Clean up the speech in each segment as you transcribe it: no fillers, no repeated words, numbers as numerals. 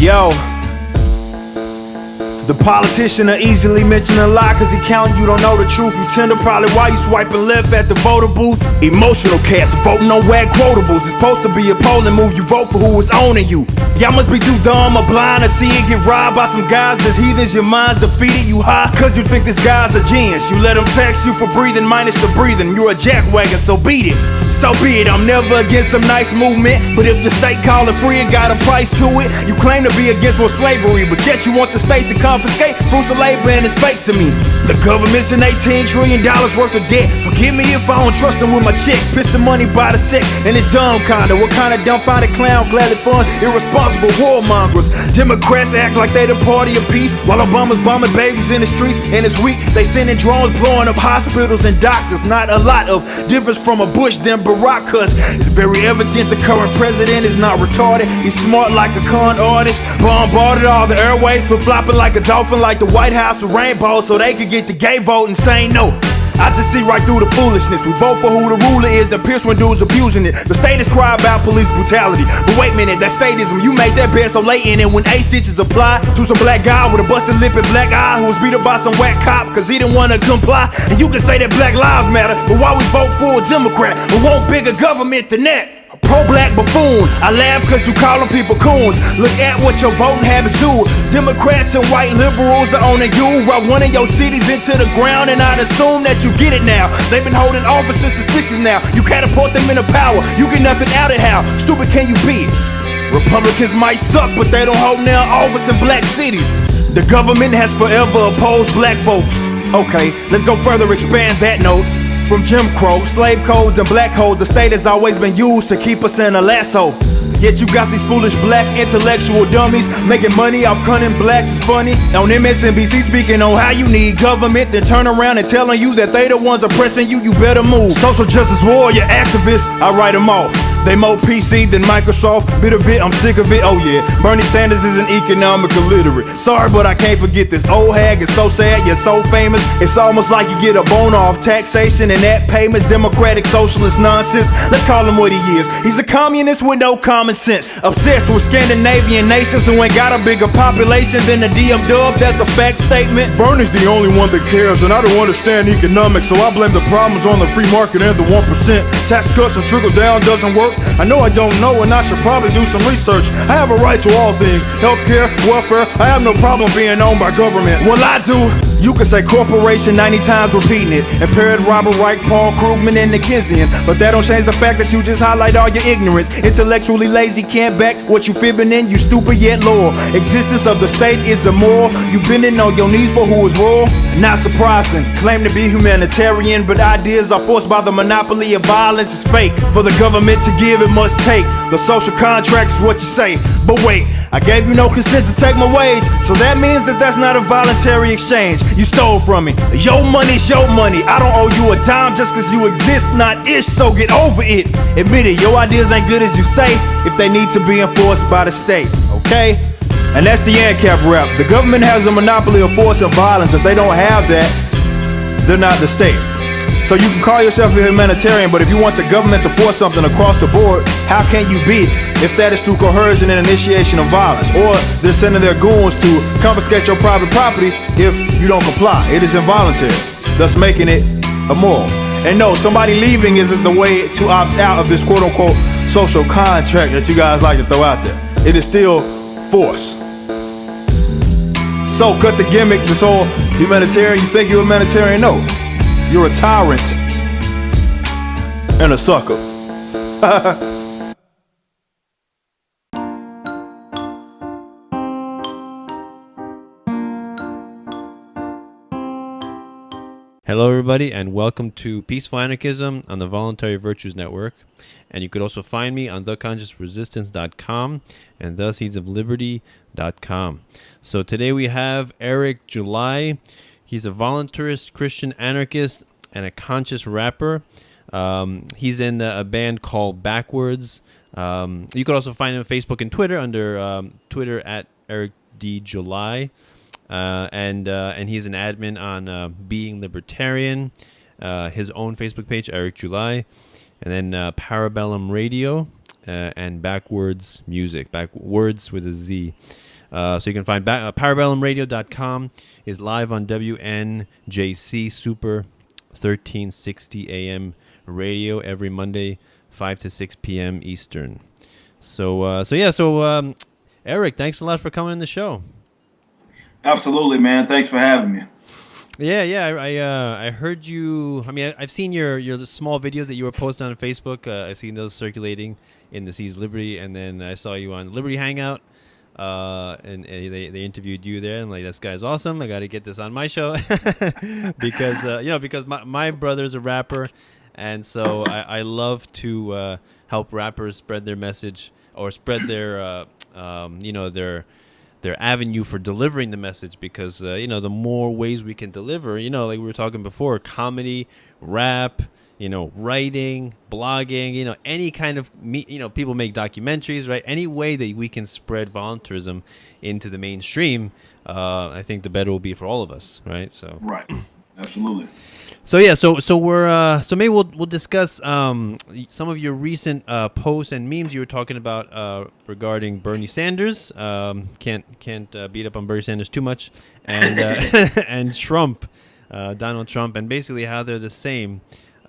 Yo, the politician will easily mention a lie cause he counting you don't know the truth. You tender probably why you swiping left at the voter booth. Emotional cast, voting on wag quotables. It's supposed to be a polling move, you vote for who is owning you. Y'all must be too dumb or blind to see it get robbed by some guys that's heathens. Your mind's defeated, you high cause you think this guy's a genius. You let him tax you for breathing minus the breathing. You're a jackwagon, so beat it. So be it, I'm never against some nice movement, but if the state call it free, it got a price to it. You claim to be against more slavery, but yet you want the state to confiscate fruits of labor, and it's fake to me. The government's in $18 trillion worth of debt. Forgive me if I don't trust them with my check. Pissing money by the sec, and it's dumb kinda. What kind of dumb-founded clown gladly fund irresponsible warmongers? Democrats act like they the party of peace, while Obama's bombing babies in the streets, and it's weak. They sending drones blowing up hospitals and doctors. Not a lot of difference from a Bush than Barack, cause it's very evident the current president is not retarded. He's smart like a con artist. Bombarded all the airways, flip-flopping like a dolphin, like the White House with rainbows, so they could get the gay vote and say no. I just see right through the foolishness. We vote for who the ruler is, the pierce when dudes abusing it. The Statist cry about police brutality, but wait a minute, that's statism. You made that bed so late in it when 8 stitches applied to some black guy with a busted lip and black eye who was beat up by some whack cop cause he didn't want to comply. And you can say that Black Lives Matter, but why we vote for a Democrat who want bigger government than that? A pro-black buffoon. I laugh cause you calling people coons. Look at what your voting habits do. Democrats and white liberals are owning you. Run one of your cities into the ground, and I'd assume that you get it now. They've been holding office since the 60s now. You catapult them into power, you get nothing out of how stupid can you be? Republicans might suck, but they don't hold down office in black cities. The government has forever opposed black folks. Okay, let's go further, expand that note. From Jim Crow, slave codes, and black holes, the state has always been used to keep us in a lasso. Yet you got these foolish black intellectual dummies making money off cunning blacks. It's funny. On MSNBC speaking on how you need government, then turn around and telling you that they the ones oppressing you, you better move. Social justice warrior activists, I write them off. They more PC than Microsoft. Bit of it, I'm sick of it, oh yeah. Bernie Sanders is an economic illiterate. Sorry, but I can't forget this old hag. It's so sad, you're so famous. It's almost like you get a bone off taxation and that payments. Democratic socialist nonsense. Let's call him what he is. He's a communist with no common sense. Obsessed with Scandinavian nations who ain't got a bigger population than the DM Dub. That's a fact statement. Bernie's the only one that cares, and I don't understand economics, so I blame the problems on the free market and the 1%. Tax cuts and trickle down doesn't work. I know I don't know, and I should probably do some research. I have a right to all things. Healthcare, welfare, I have no problem being owned by government. Well, I do. You can say corporation 90 times repeating it, and parrot Robert Reich, Paul Krugman, and the Keynesian. But that don't change the fact that you just highlight all your ignorance. Intellectually lazy, can't back what you fibbing in, you stupid yet loyal. Existence of the state is immoral. You bending on your knees for who is royal? Not surprising. Claim to be humanitarian, but ideas are forced by the monopoly of violence. It's fake. For the government to give, it must take. The social contract is what you say. But wait, I gave you no consent to take my wage, so that means that that's not a voluntary exchange. You stole from me. Your money's your money. I don't owe you a dime just cause you exist, not ish, so get over it. Admit it, your ideas ain't good as you say if they need to be enforced by the state, okay? And that's the ANCAP rap. The government has a monopoly of force and violence. If they don't have that, they're not the state. So you can call yourself a humanitarian, but if you want the government to force something across the board, how can you be if that is through coercion and initiation of violence? Or they're sending their goons to confiscate your private property if you don't comply. It is involuntary, thus making it immoral. And no, somebody leaving isn't the way to opt out of this quote-unquote social contract that you guys like to throw out there. It is still force. So cut the gimmick, this whole humanitarian, you think you're a humanitarian? No. You're a tyrant and a sucker. Hello everybody, and welcome to Peaceful Anarchism on the Voluntary Virtues Network. And you could also find me on theconsciousresistance.com and theseedsofliberty.com. So today we have Eric July. He's a voluntarist, Christian anarchist, and a conscious rapper. He's in a band called Backwards. You could also find him on Facebook and Twitter under Twitter at Eric D. July. And he's an admin on Being Libertarian, his own Facebook page, Eric July, and then Parabellum Radio and Backwards Music, Backwards with a Z. So you can find parabellumradio.com is live on WNJC Super 1360 AM radio every Monday, 5 to 6 p.m. Eastern. So Eric, thanks a lot for coming on the show. Absolutely, man. Thanks for having me. Yeah. I heard you. I mean, I've seen your small videos that you were posting on Facebook. I've seen those circulating in the Seize Liberty, and then I saw you on Liberty Hangout, and they interviewed you there. And like, this guy's awesome. I got to get this on my show because my brother's a rapper, and so I love to help rappers spread their message or spread their their avenue for delivering the message, because the more ways we can deliver, like we were talking before, comedy, rap, writing, blogging, any kind of people make documentaries, right? Any way that we can spread voluntarism into the mainstream, I think the better will be for all of us, right? So right, absolutely. So yeah, so maybe we'll discuss some of your recent posts and memes you were talking about regarding Bernie Sanders. Can't beat up on Bernie Sanders too much, and and Trump, Donald Trump, and basically how they're the same. It's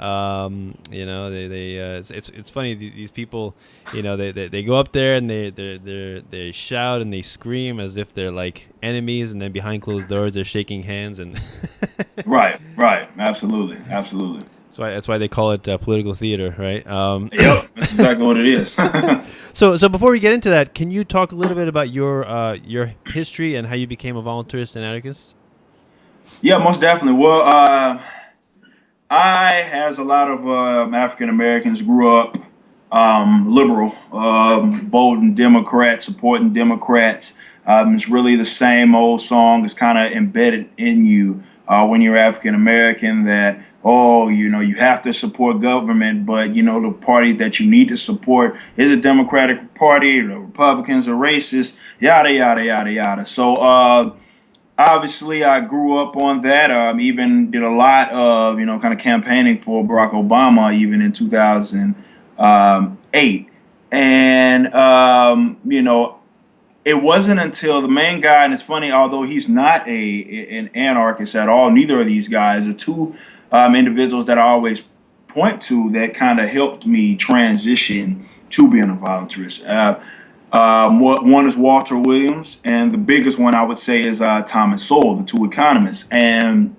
funny, these people, they go up there and they shout and they scream as if they're like enemies, and then behind closed doors they're shaking hands and right, absolutely. That's why they call it political theater, right? Yep, that's exactly what it is. So before we get into that, can you talk a little bit about your history and how you became a voluntarist and anarchist? Yeah, most definitely. Well, I, as a lot of African Americans, grew up liberal, voting Democrats, supporting Democrats. It's really the same old song. It's kind of embedded in you when you're African American that, you have to support government, but, the party that you need to support is a Democratic Party. The Republicans are racist, yada, yada, yada, yada. So, obviously, I grew up on that. Even did a lot of, kind of campaigning for Barack Obama, even in 2008. And, it wasn't until the main guy, and it's funny, although he's not an anarchist at all, neither of these guys are two individuals that I always point to that kind of helped me transition to being a voluntarist. One is Walter Williams, and the biggest one I would say is Thomas Sowell, the two economists. And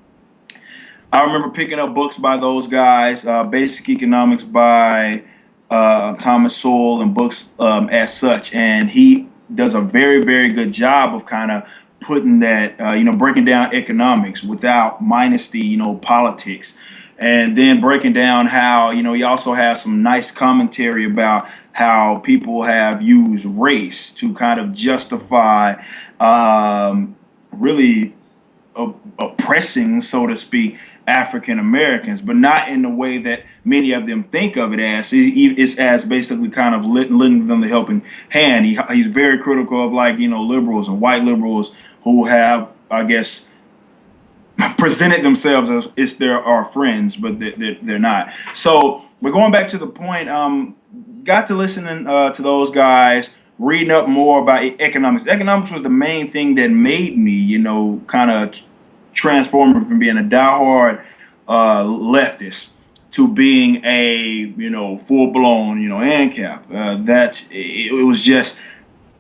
I remember picking up books by those guys, Basic Economics by Thomas Sowell, and books as such. And he does a very, very good job of kind of putting that, breaking down economics without minus the, politics. And then breaking down how, he also has some nice commentary about how people have used race to kind of justify really oppressing, so to speak, African Americans, but not in the way that many of them think of it as. It's as basically kind of lending them the helping hand. He's very critical of liberals and white liberals who have, I guess, presented themselves as our friends, but they're not. So we're going back to the point. Got to listening to those guys, reading up more about economics. Economics was the main thing that made me, kind of transforming from being a diehard leftist to being a, full-blown, ANCAP. It was just,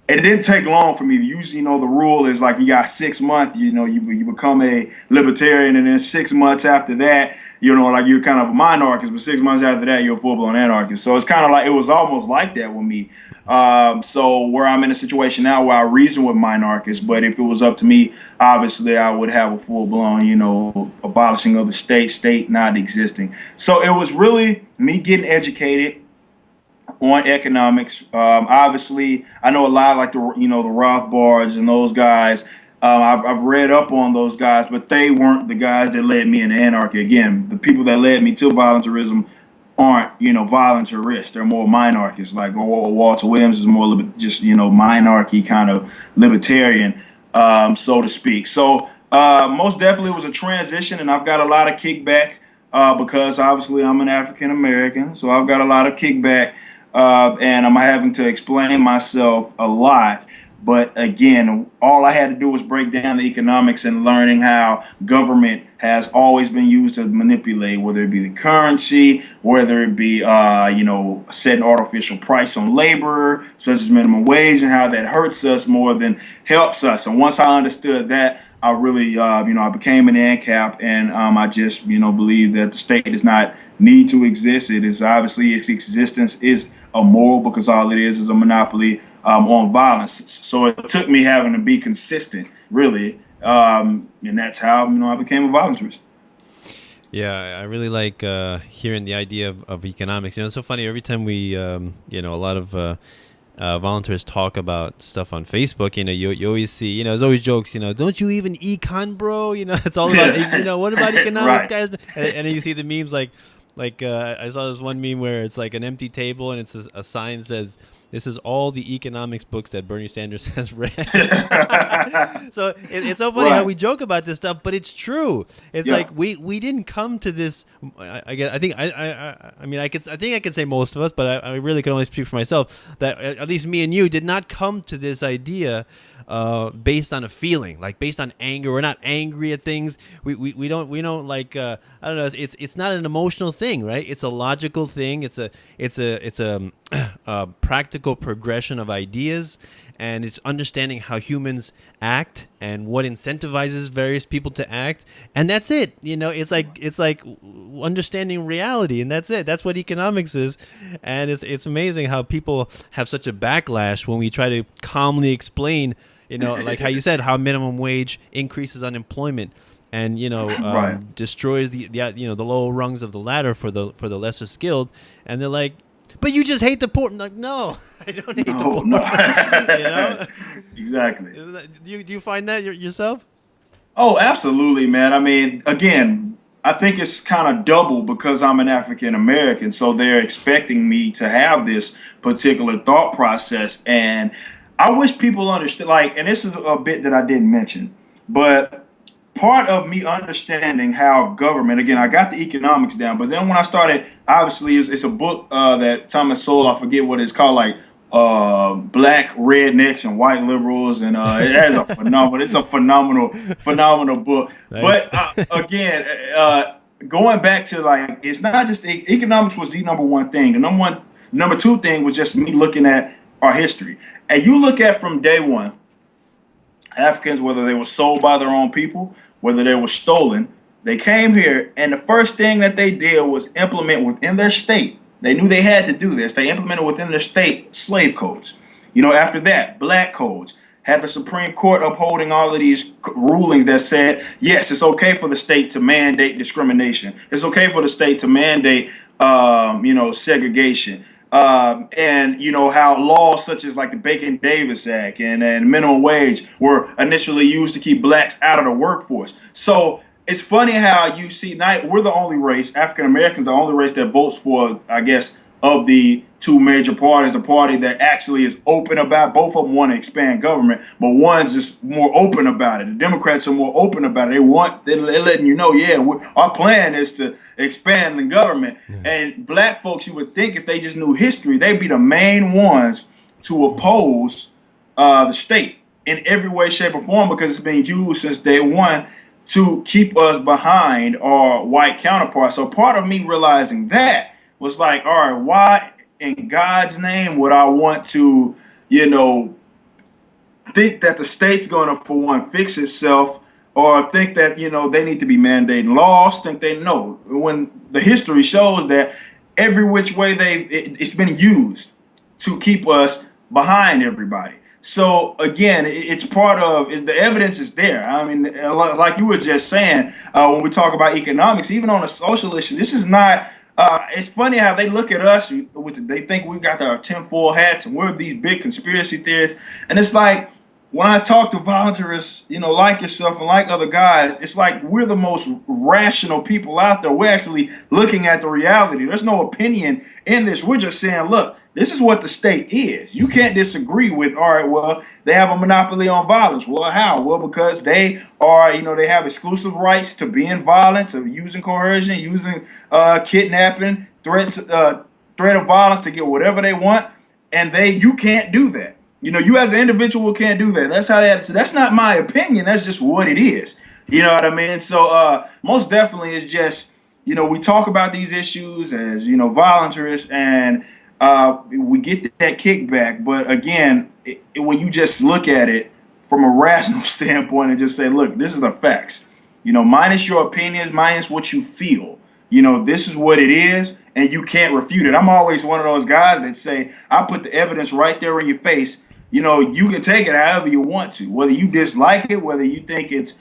and it didn't take long for me. Usually, the rule is like you got 6 months, you become a libertarian, and then 6 months after that, you're kind of a monarchist, but 6 months after that, you're a full-blown anarchist. So it's kind of like, it was almost like that with me. So where I'm in a situation now where I reason with monarchists, but if it was up to me, obviously I would have a full-blown, abolishing of the state not existing. So it was really me getting educated on economics. Obviously, I know a lot like the Rothbards and those guys. I've read up on those guys, but they weren't the guys that led me into anarchy. Again, the people that led me to voluntarism aren't, voluntarists. They're more monarchists. Like Walter Williams is more just, monarchy kind of libertarian, so to speak. So most definitely it was a transition, and I've got a lot of kickback because obviously I'm an African American. So I've got a lot of kickback, and I'm having to explain myself a lot. But again, all I had to do was break down the economics and learning how government has always been used to manipulate, whether it be the currency, whether it be, setting artificial price on labor, such as minimum wage, and how that hurts us more than helps us. And once I understood that, I really, I became an ANCAP, and I just, believe that the state does not need to exist. It is obviously its existence is immoral because all it is a monopoly on violence. So it took me having to be consistent, really, and that's how I became a voluntarist. Yeah, I really like hearing the idea of economics. It's so funny every time we, a lot of voluntarists talk about stuff on Facebook. You always see, there's always jokes. Don't you even econ, bro? It's all about, what about economics, Right. guys? And then you see the memes like I saw this one meme where it's like an empty table and it's a sign says, "This is all the economics books that Bernie Sanders has read." So it's so funny how we joke about this stuff, but it's true. It's like we didn't come to this. I think I could say most of us, but I really can only speak for myself. That at least me and you did not come to this idea based on a feeling, like based on anger. We're not angry at things. We don't like I don't know. It's not an emotional thing, right? It's a logical thing. It's a practical progression of ideas, and it's understanding how humans act and what incentivizes various people to act, and that's it. It's like understanding reality, and that's it. That's what economics is, and it's amazing how people have such a backlash when we try to calmly explain. Like how you said, how minimum wage increases unemployment and destroys the lower rungs of the ladder for the lesser skilled, and they're like, but you just hate the poor. I'm like, no, I don't hate the poor. No. Exactly. Do you find that yourself? Oh, absolutely, man. I mean, again, I think it's kind of double because I'm an African American, so they're expecting me to have this particular thought process, and I wish people understood. And this is a bit that I didn't mention, but part of me understanding how government, again, I got the economics down, but then when I started, obviously, it's a book that Thomas Sowell, I forget what it's called, Black Rednecks and White Liberals, and it has it's a phenomenal book. Nice. But again, going back to it's not just economics was the number one thing. The number two thing was just me looking at our history. And you look at from day one, Africans, whether they were sold by their own people, whether they were stolen, they came here, and the first thing that they did was implement within their state. They knew they had to do this. They implemented within their state slave codes. After that, black codes. Had the Supreme Court upholding all of these rulings that said, yes, it's okay for the state to mandate discrimination. It's okay for the state to mandate, segregation. And how laws such as like the Bacon-Davis Act and minimum wage were initially used to keep blacks out of the workforce. So it's funny how you see now we're the only race, African Americans, the only race that votes for, I guess, of the two major parties, the party that actually is open about. Both of them want to expand government, but one's just more open about it. The Democrats are more open about it. They're letting you know, our plan is to expand the government. Mm-hmm. And black folks, you would think if they just knew history, they'd be the main ones to oppose the state in every way, shape, or form, because it's been used since day one to keep us behind our white counterparts. So part of me realizing that was like, all right, why in God's name would I want to, think that the state's going to, for one, fix itself, or think that, they need to be mandating laws, think they know, when the history shows that every which way it's been used to keep us behind everybody. So again, it's part of the evidence is there. I mean, like you were just saying, when we talk about economics, even on a social issue, this is not. It's funny how they look at us. They think we got our tinfoil hats and we're these big conspiracy theorists. And it's like when I talk to voluntarists, like yourself and like other guys, it's like we're the most rational people out there. We're actually looking at the reality. There's no opinion in this. We're just saying, look, this is what the state is. You can't disagree with, all right, well, they have a monopoly on violence. Well, how? Well, because they are, they have exclusive rights to being violent, to using coercion, using kidnapping, threat of violence to get whatever they want. And you can't do that. You as an individual can't do that. That's how that's not my opinion. That's just what it is. You know what I mean? So most definitely it's just, we talk about these issues as, voluntarists, and we get that kickback. But again, when you just look at it from a rational standpoint and just say, look, this is the facts, minus your opinions, minus what you feel, this is what it is, and you can't refute it. I'm always one of those guys that say, I put the evidence right there in your face. You can take it however you want to, whether you dislike it, whether you think it's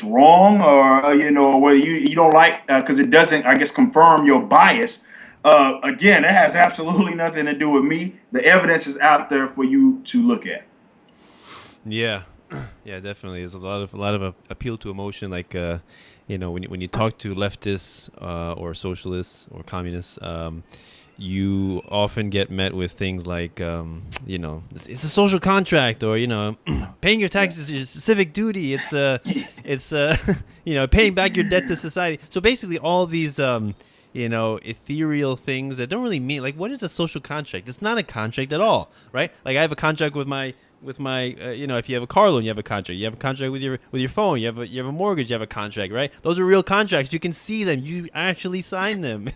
wrong, or whether you don't like, because it doesn't, I guess, confirm your bias. Again, it has absolutely nothing to do with me. The evidence is out there for you to look at. Yeah, yeah, definitely. There's a lot of appeal to emotion, like when you talk to leftists or socialists or communists, you often get met with things like, it's a social contract, or paying your taxes is your civic duty. It's paying back your debt to society. So basically, all these ethereal things that don't really mean, like, what is a social contract? It's not a contract at all, right? Like, I have a contract with my if you have a car loan, you have a contract. You have a contract with your phone. You have a mortgage. You have a contract, right? Those are real contracts. You can see them. You actually sign them.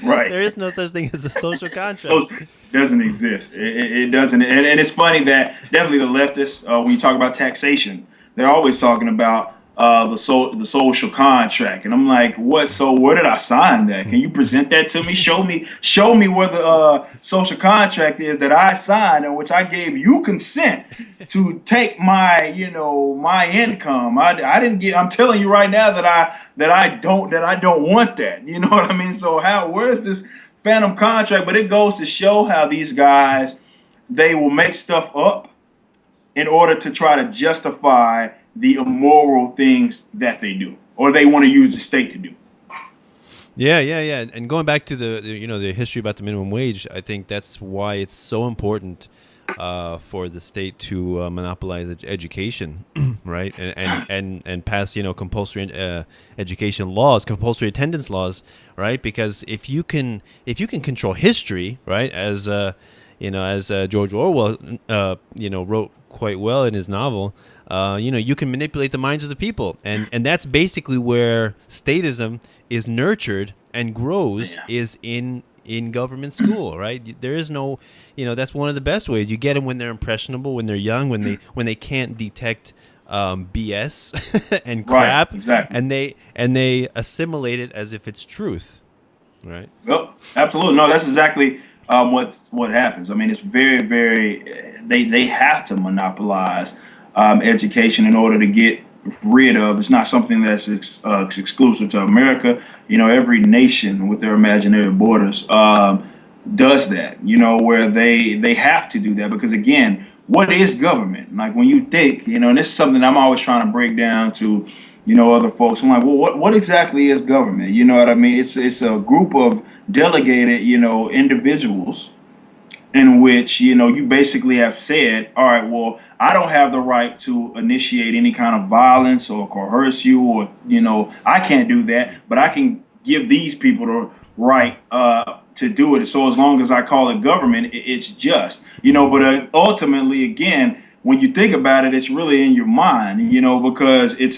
Right. There is no such thing as a social contract. So doesn't exist. It doesn't. And it's funny that definitely the leftists, when you talk about taxation, they're always talking about the social contract, and I'm like, what? So where did I sign that? Can you present that to me? Show me where the social contract is that I signed, in which I gave you consent to take my my income. I didn't get. I'm telling you right now that I don't want that. You know what I mean? So where's this phantom contract? But it goes to show how these guys, they will make stuff up in order to try to justify the immoral things that they do, or they want to use the state to do. Yeah. And going back to the history about the minimum wage, I think that's why it's so important for the state to monopolize education, right? And pass compulsory education laws, compulsory attendance laws, right? Because if you can control history, right, as George Orwell wrote quite well in his novel. You can manipulate the minds of the people, and that's basically where statism is nurtured and grows, is in government school, right? There is no, that's one of the best ways. You get them when they're impressionable, when they're young, when they can't detect BS and crap, right, exactly. and they assimilate it as if it's truth, right? Yep, absolutely. No, that's exactly what happens. I mean, it's very, very. They have to monopolize education in order to get rid of. It's not something that's exclusive to America. Every nation with their imaginary borders does that. Where they have to do that, because again, what is government? Like, when you think, and this is something I'm always trying to break down to, other folks. I'm like, well, what exactly is government? You know what I mean? It's a group of delegated, individuals, in which, you basically have said, all right, well, I don't have the right to initiate any kind of violence or coerce you, or, I can't do that, but I can give these people the right to do it. So as long as I call it government, it's just, but ultimately, again, when you think about it, it's really in your mind, because it's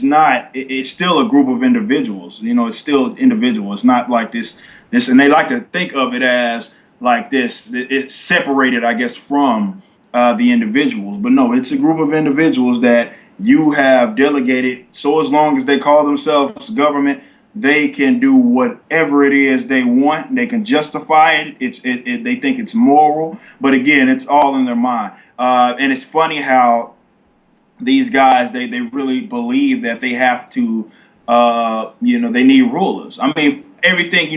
still a group of individuals, it's still individual. It's not like this, and they like to think of it as like this, it's separated, I guess, from the individuals. But no, it's a group of individuals that you have delegated. So as long as they call themselves government, they can do whatever it is they want. They can justify it. They think it's moral. But again, it's all in their mind. And it's funny how these guys, they really believe that they have to, they need rulers. I mean, everything,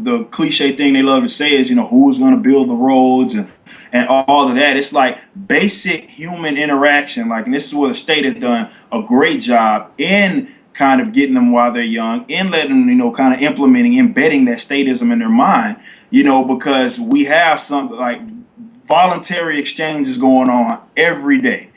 the cliche thing they love to say is, who's going to build the roads and all of that. It's like basic human interaction. Like, and this is where the state has done a great job in kind of getting them while they're young, in letting them, kind of embedding that statism in their mind, because we have some like voluntary exchanges going on every day.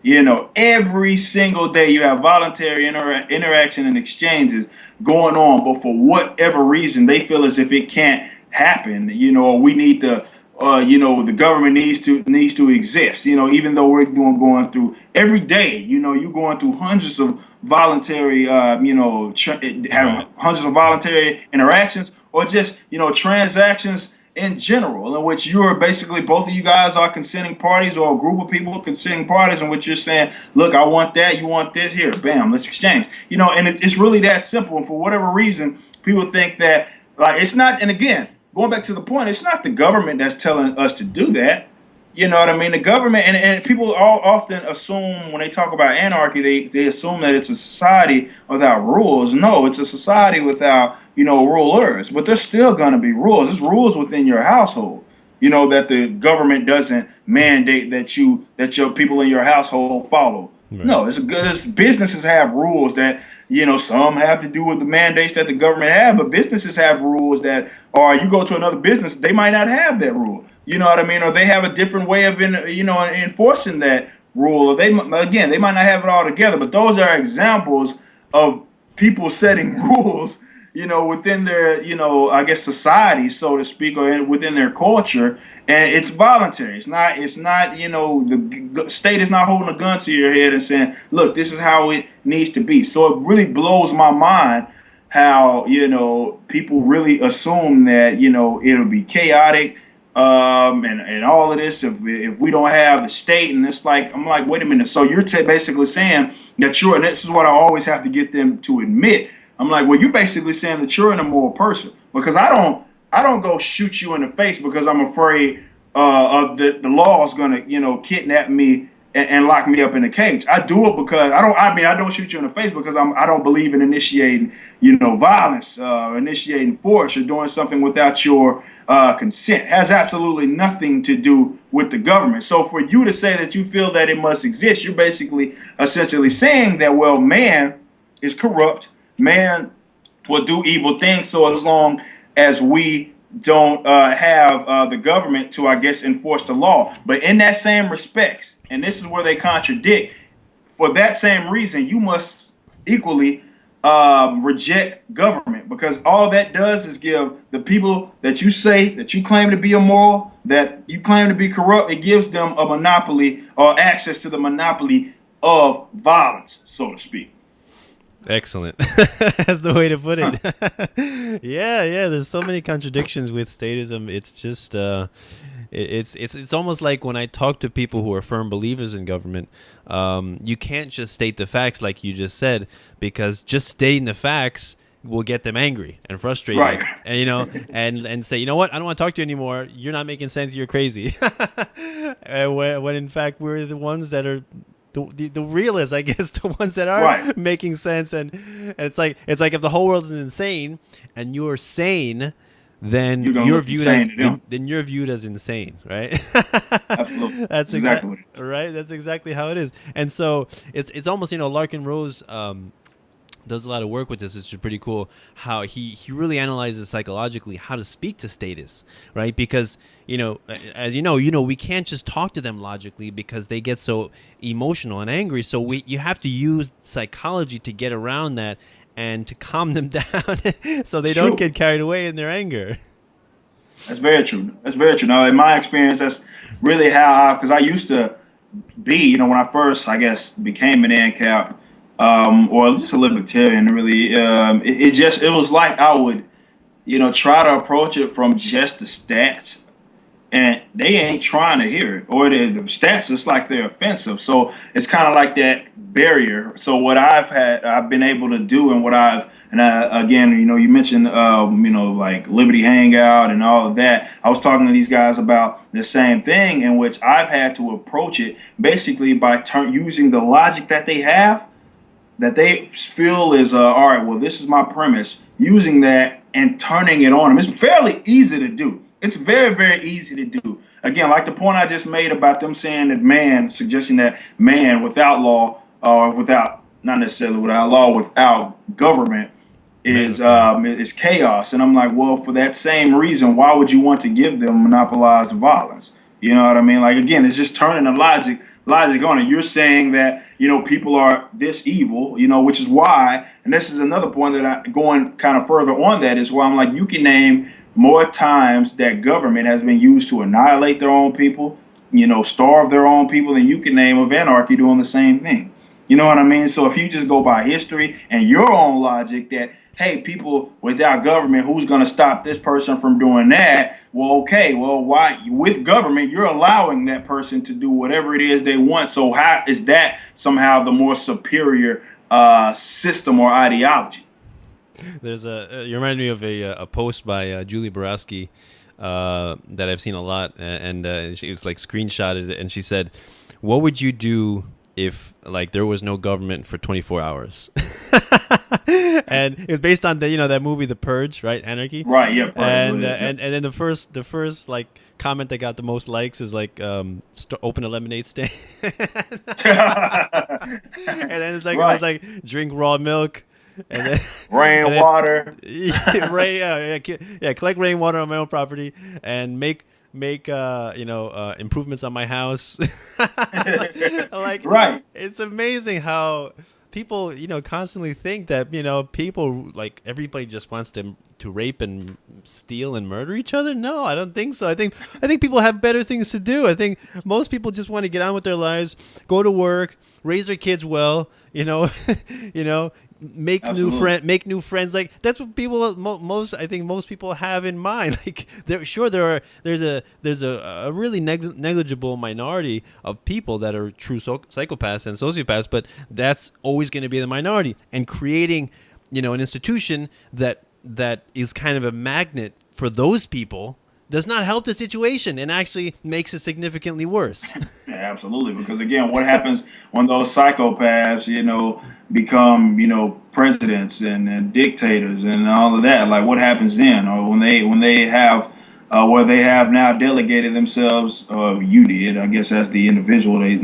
Every single day you have voluntary interaction and exchanges going on, but for whatever reason, they feel as if it can't happen, or we need to the government needs to exist. Even though we're going through every day, you're going through hundreds of voluntary, having hundreds of voluntary interactions, or just transactions in general, in which you're basically, both of you guys are consenting parties, or a group of people consenting parties, in which you're saying, look, I want that, you want this, here, bam, let's exchange. And it's really that simple. And for whatever reason, people think that, like, it's not. And again, going back to the point, it's not the government that's telling us to do that. You know what I mean? The government, and people all often assume, when they talk about anarchy, they assume that it's a society without rules. No, it's a society without, rulers. But there's still going to be rules. There's rules within your household, that the government doesn't mandate that your people in your household follow. Right. No, it's good. Businesses have rules that, some have to do with the mandates that the government have, but businesses have rules that, or you go to another business, they might not have that rule. You know what I mean? Or they have a different way of, enforcing that rule. Or they might not have it all together, but those are examples of people setting rules, within their, I guess, society, so to speak, or within their culture. And it's voluntary. It's not, the state is not holding a gun to your head and saying, look, this is how it needs to be. So it really blows my mind how, people really assume that, it'll be chaotic, and all of this if we don't have the state. And it's like, I'm like, wait a minute. So you're basically saying that and this is what I always have to get them to admit. I'm like, well, you're basically saying that you're an immoral person, because I don't go shoot you in the face because I'm afraid of the law is going to, kidnap me and lock me up in a cage. I do it because I don't shoot you in the face because I don't believe in initiating, violence, initiating force, or doing something without your consent. It has absolutely nothing to do with the government. So for you to say that you feel that it must exist, you're basically essentially saying that, well, man is corrupt, man will do evil things, so as long as we don't have the government to, I guess, enforce the law. But in that same respects, and this is where they contradict, for that same reason, you must equally reject government, because all that does is give the people that you say that you claim to be immoral, that you claim to be corrupt, it gives them a monopoly, or access to the monopoly of violence, so to speak. Excellent. That's the way to put it. Yeah. There's so many contradictions with statism. It's just, it's almost like when I talk to people who are firm believers in government, you can't just state the facts like you just said, because just stating the facts will get them angry and frustrated, right? And and say, you know what, I don't want to talk to you anymore. You're not making sense. You're crazy. when in fact we're the ones that are the realists, I guess, the ones that are right, making sense. And it's like if the whole world is insane and you're sane, then you're viewed as insane, right? Absolutely. That's exactly right. That's exactly how it is. And so it's almost, Larkin Rose does a lot of work with this. It's pretty cool how he really analyzes psychologically how to speak to statists, right? Because as we can't just talk to them logically because they get so emotional and angry. So you have to use psychology to get around that and to calm them down so they don't get carried away in their anger. That's very true. Now, in my experience, that's really how because I used to be, when I first, I guess, became an ANCAP, or just a libertarian, really, it was like I would, try to approach it from just the stats, and they ain't trying to hear it, or the stats is like they're offensive. So it's kind of like that barrier. So what I've been able to do, and again, you mentioned, like Liberty Hangout and all of that. I was talking to these guys about the same thing, in which I've had to approach it basically by using the logic that they have, that they feel is, all right, well, this is my premise, using that and turning it on them. It's fairly easy to do. It's very, very easy to do. Again, like the point I just made about them saying that suggesting that man without law, or not necessarily without law, without government is chaos. And I'm like, well, for that same reason, why would you want to give them monopolized violence? You know what I mean? Like, again, it's just turning the logic on it. You're saying that, people are this evil, which is why, and this is another point that going kind of further on that, is why I'm like, you can name more times that government has been used to annihilate their own people, starve their own people, than you can name of anarchy doing the same thing. You know what I mean? So if you just go by history and your own logic that, hey, people without government, who's going to stop this person from doing that? Well, okay, well, why with government, you're allowing that person to do whatever it is they want. So how is that somehow the more superior system or ideology? There's you remind me of a post by Julie Borowski that I've seen a lot, and she was like screenshotted it, and she said, "What would you do if like there was no government for 24 hours?" And it was based on that movie The Purge, right? Anarchy. Right. Yeah. And then the first like comment that got the most likes is like open a lemonade stand. And then it's like right. it was like drink raw milk. And then rainwater. Collect rainwater on my own property and make improvements on my house. Like, right. It's amazing how people constantly think that people, like, everybody just wants to rape and steal and murder each other. No, I don't think so. I think people have better things to do. I think most people just want to get on with their lives, go to work, raise their kids well, make Absolutely. new friends. Like, that's what people most people have in mind. Like, there's a really negligible minority of people that are true psychopaths and sociopaths, but that's always going to be the minority. And creating an institution that is kind of a magnet for those people does not help the situation and actually makes it significantly worse. Yeah, absolutely. Because again, what happens when those psychopaths, become, presidents and dictators and all of that? Like, what happens then? Or when they have, where they have now delegated themselves, you did, I guess, as the individual, I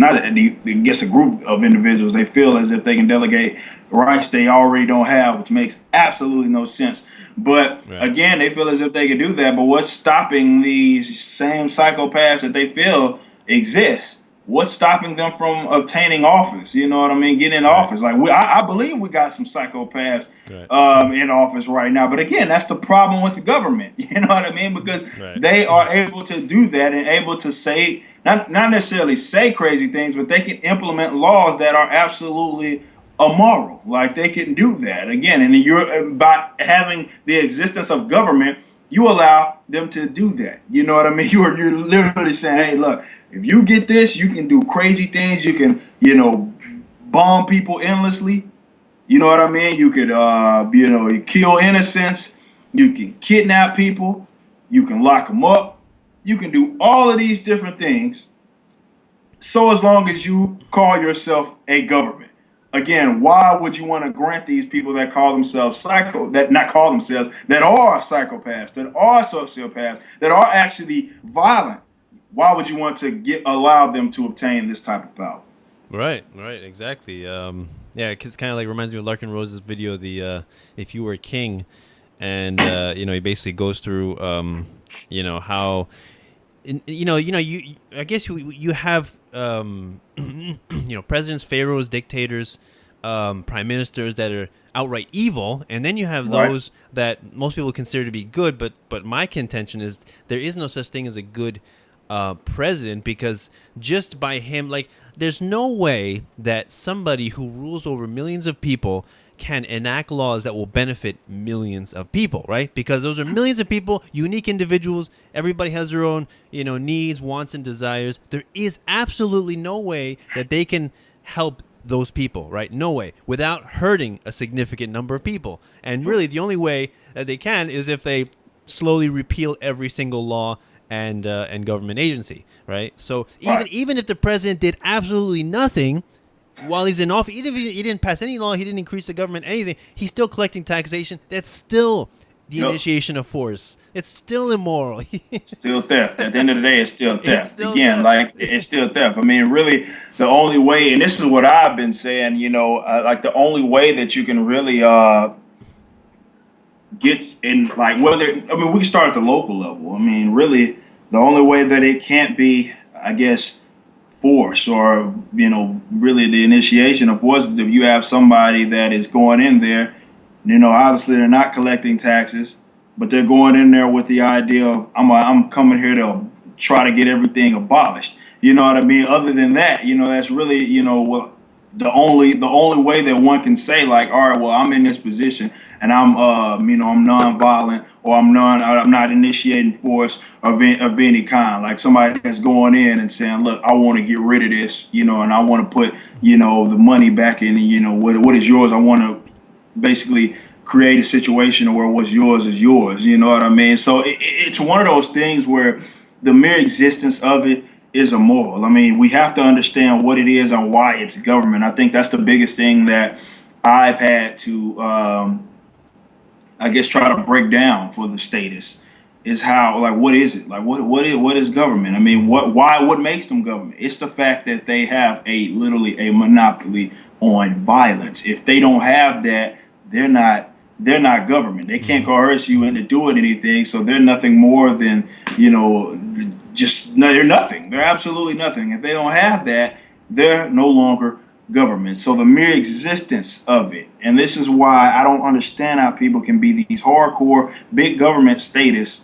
guess a group of individuals, they feel as if they can delegate rights they already don't have, which makes absolutely no sense. But again, they feel as if they can do that. But what's stopping these same psychopaths that they feel exist? What's stopping them from obtaining office? You know what I mean? Getting in office. Like, I believe we got some psychopaths in office right now. But again, that's the problem with the government. You know what I mean? Because they are able to do that and able to say, not necessarily say crazy things, but they can implement laws that are absolutely immoral. Like, they can do that again. And you're, by having the existence of government, you allow them to do that. You know what I mean? You're literally saying, hey, look, if you get this, you can do crazy things. You can, bomb people endlessly. You know what I mean? You could, you kill innocents. You can kidnap people. You can lock them up. You can do all of these different things. So as long as you call yourself a government. Again, why would you want to grant these people that call themselves that are psychopaths, that are sociopaths, that are actually violent? Why would you want to allow them to obtain this type of power? Right, exactly. It's kind of like reminds me of Larkin Rose's video, the "If You Were a King," and he basically goes through, how, I guess you have, presidents, pharaohs, dictators, prime ministers that are outright evil, and then you have those that most people consider to be good. But my contention is there is no such thing as a good president, because just by him, like, there's no way that somebody who rules over millions of people can enact laws that will benefit millions of people, right? Because those are millions of people, unique individuals. Everybody has their own, needs, wants, and desires. There is absolutely no way that they can help those people, right? No way, without hurting a significant number of people. And really, the only way that they can is if they slowly repeal every single law and government agency, right? So even if the president did absolutely nothing while he's in office, even if he didn't pass any law, he didn't increase the government, anything, he's still collecting taxation. That's still the initiation of force. It's still immoral. Still theft. At the end of the day, it's still theft. It's still Again, theft. like, it's still theft. I mean, really, the only way, and this is what I've been saying, like, the only way that you can really get in, like, we can start at the local level. I mean, really, the only way that it can't be, I guess, force, or, really the initiation of force, is if you have somebody that is going in there, obviously they're not collecting taxes. but they're going in there with the idea of I'm coming here to try to get everything abolished. You know what I mean? Other than that, that's really, what the only way that one can say, like, all right, well, I'm in this position and I'm nonviolent, or I'm not initiating force of any kind. Like somebody that's going in and saying, look, I want to get rid of this, and I want to put, the money back in, what is yours. I want to basically create a situation where what's yours is yours. You know what I mean? So it's one of those things where the mere existence of it is immoral. I mean, we have to understand what it is and why it's government. I think that's the biggest thing that I've had to, I guess, try to break down for the statists is how, like, what is it? Like, what is government? I mean, what makes them government? It's the fact that they have literally a monopoly on violence. If they don't have that, they're not government. They can't coerce you into doing anything. So they're nothing more than, they're nothing. They're absolutely nothing. If they don't have that, they're no longer government. So the mere existence of it, and this is why I don't understand how people can be these hardcore big government statists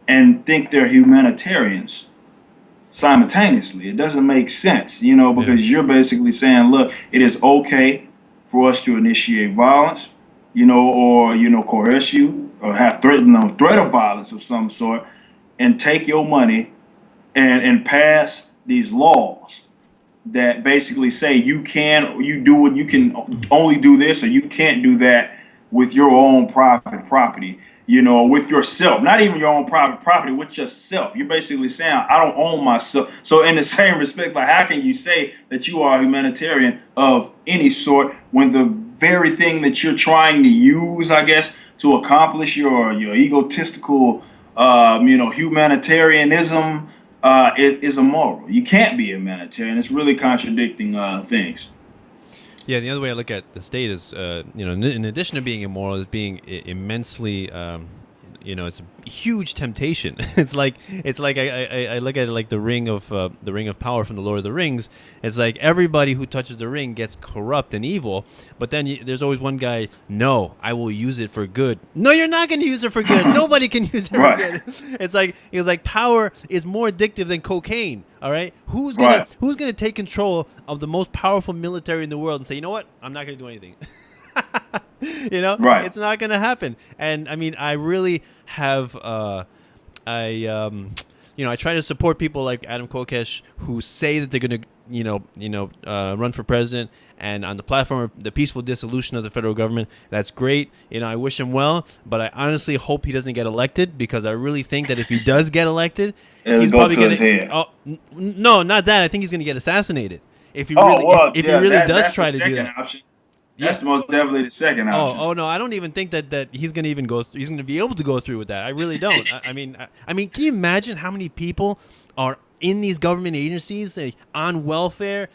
and think they're humanitarians simultaneously. It doesn't make sense, because you're basically saying, look, it is okay for us to initiate violence, or coerce you, or have threat of violence of some sort, and take your money and pass these laws that basically say you can only do this, or you can't do that with your own private property, with yourself, not even your own private property, with yourself. You're basically saying, I don't own myself. So in the same respect, like, how can you say that you are a humanitarian of any sort when the very thing that you're trying to use, I guess, to accomplish your egotistical, humanitarianism is immoral? You can't be a humanitarian. It's really contradicting things. Yeah, the other way I look at the state is, in addition to being immoral, is being immensely, it's a huge temptation. it's like I look at it like the ring of power from the Lord of the Rings. It's like everybody who touches the ring gets corrupt and evil, but then there's always one guy. No, I will use it for good. No, you're not going to use it for good. Nobody can use it for good. It's like power is more addictive than cocaine. All right, who's gonna take control of the most powerful military in the world and say, you know what, I'm not gonna do anything? It's not gonna happen. And I mean, I really have I try to support people like Adam Kokesh who say that they're gonna run for president, and on the platform of the peaceful dissolution of the federal government. That's great. I wish him well, but I honestly hope he doesn't get elected, because I really think that if he does get elected, he's probably gonna. Oh, no, not that. I think he's gonna get assassinated if he really does try to do that. Option. That's most definitely the second option. Oh no, I don't even think that he's gonna even go. He's gonna be able to go through with that. I really don't. I mean, can you imagine how many people are in these government agencies on welfare?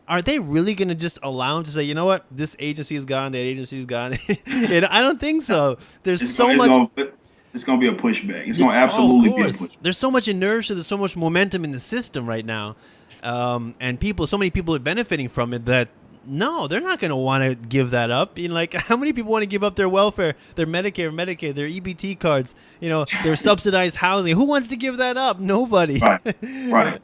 Are they really going to just allow him to say, you know what, this agency is gone, that agency is gone? I don't think so. There's it's going to be a pushback. It's going to absolutely be a pushback. There's so much inertia. There's so much momentum in the system right now. And so many people are benefiting from it that, no, they're not going to want to give that up. How many people want to give up their welfare, their Medicare, Medicaid, their EBT cards, their subsidized housing? Who wants to give that up? Nobody. Right.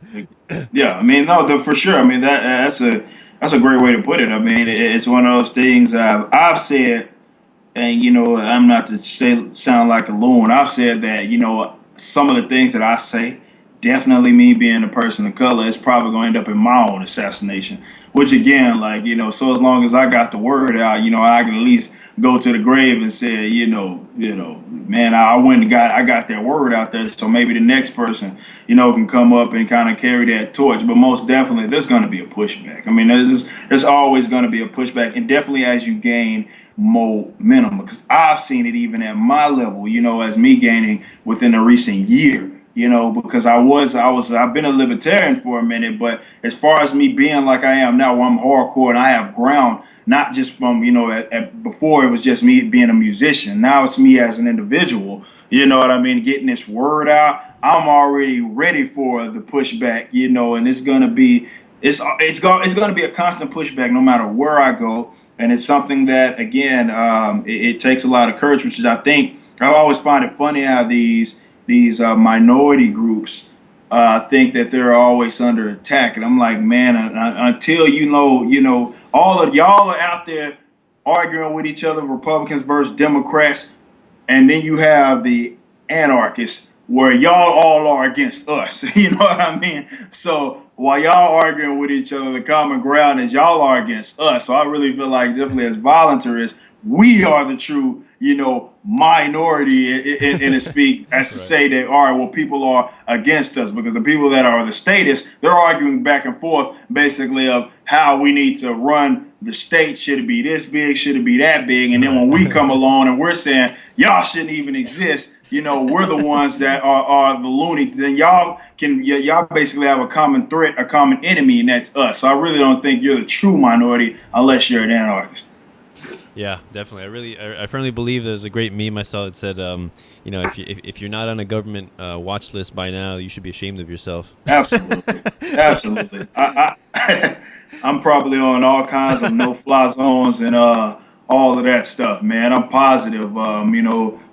Yeah, I mean, no, for sure. I mean, that's a great way to put it. I mean, it's one of those things I've said, and I'm not to sound like a loon. I've said that some of the things that I say, definitely me being a person of color, is probably going to end up in my own assassination. Which again, so as long as I got the word out, I can at least go to the grave and say, man, I got that word out there. So maybe the next person, can come up and kind of carry that torch. But most definitely, there's going to be a pushback. I mean, there's always going to be a pushback, and definitely as you gain momentum, because I've seen it even at my level, as me gaining within a recent year. Because I've been a libertarian for a minute, but as far as me being like I am now, where I'm hardcore and I have ground, not just from, before it was just me being a musician. Now it's me as an individual, what I mean? Getting this word out. I'm already ready for the pushback, and it's going to be, it's going to be a constant pushback no matter where I go. And it's something that, again, it takes a lot of courage, which is, I think, I always find it funny how these minority groups think that they're always under attack, and I'm like, man, until all of y'all are out there arguing with each other, Republicans versus Democrats, and then you have the anarchists where y'all all are against us. You know what I mean? So while y'all arguing with each other, the common ground is y'all are against us. So I really feel like definitely as voluntarists, we are the true, minority in a speak as to say that, all right, well, people are against us because the people that are the statists, they're arguing back and forth basically of how we need to run the state. Should it be this big? Should it be that big? And then when we come along and we're saying y'all shouldn't even exist, we're the ones that are the loony. Then y'all basically have a common threat, a common enemy, and that's us. So I really don't think you're the true minority unless you're an anarchist. Yeah, definitely. I firmly believe there's a great meme I saw that said, if you're not on a government watch list by now, you should be ashamed of yourself. Absolutely, absolutely. I'm probably on all kinds of no-fly zones and all of that stuff, man. I'm positive.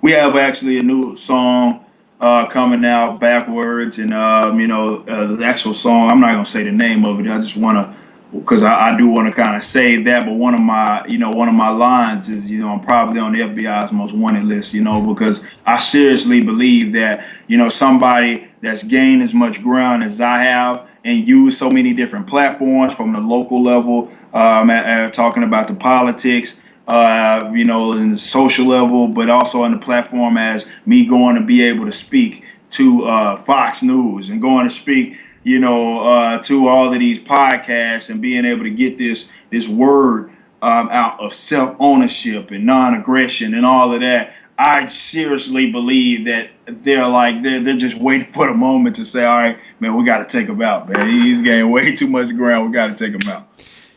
We have actually a new song coming out backwards, and the actual song. I'm not gonna say the name of it. I just want to. Because I do want to kind of say that, but one of my lines is, I'm probably on the FBI's most wanted list, because I seriously believe that, somebody that's gained as much ground as I have and used so many different platforms from the local level, talking about the politics, in the social level, but also on the platform as me going to be able to speak to Fox News and going to speak to all of these podcasts and being able to get this word out of self-ownership and non-aggression and all of that. I seriously believe that they're just waiting for the moment to say, all right, man, we got to take him out, man. He's gaining way too much ground. We got to take him out.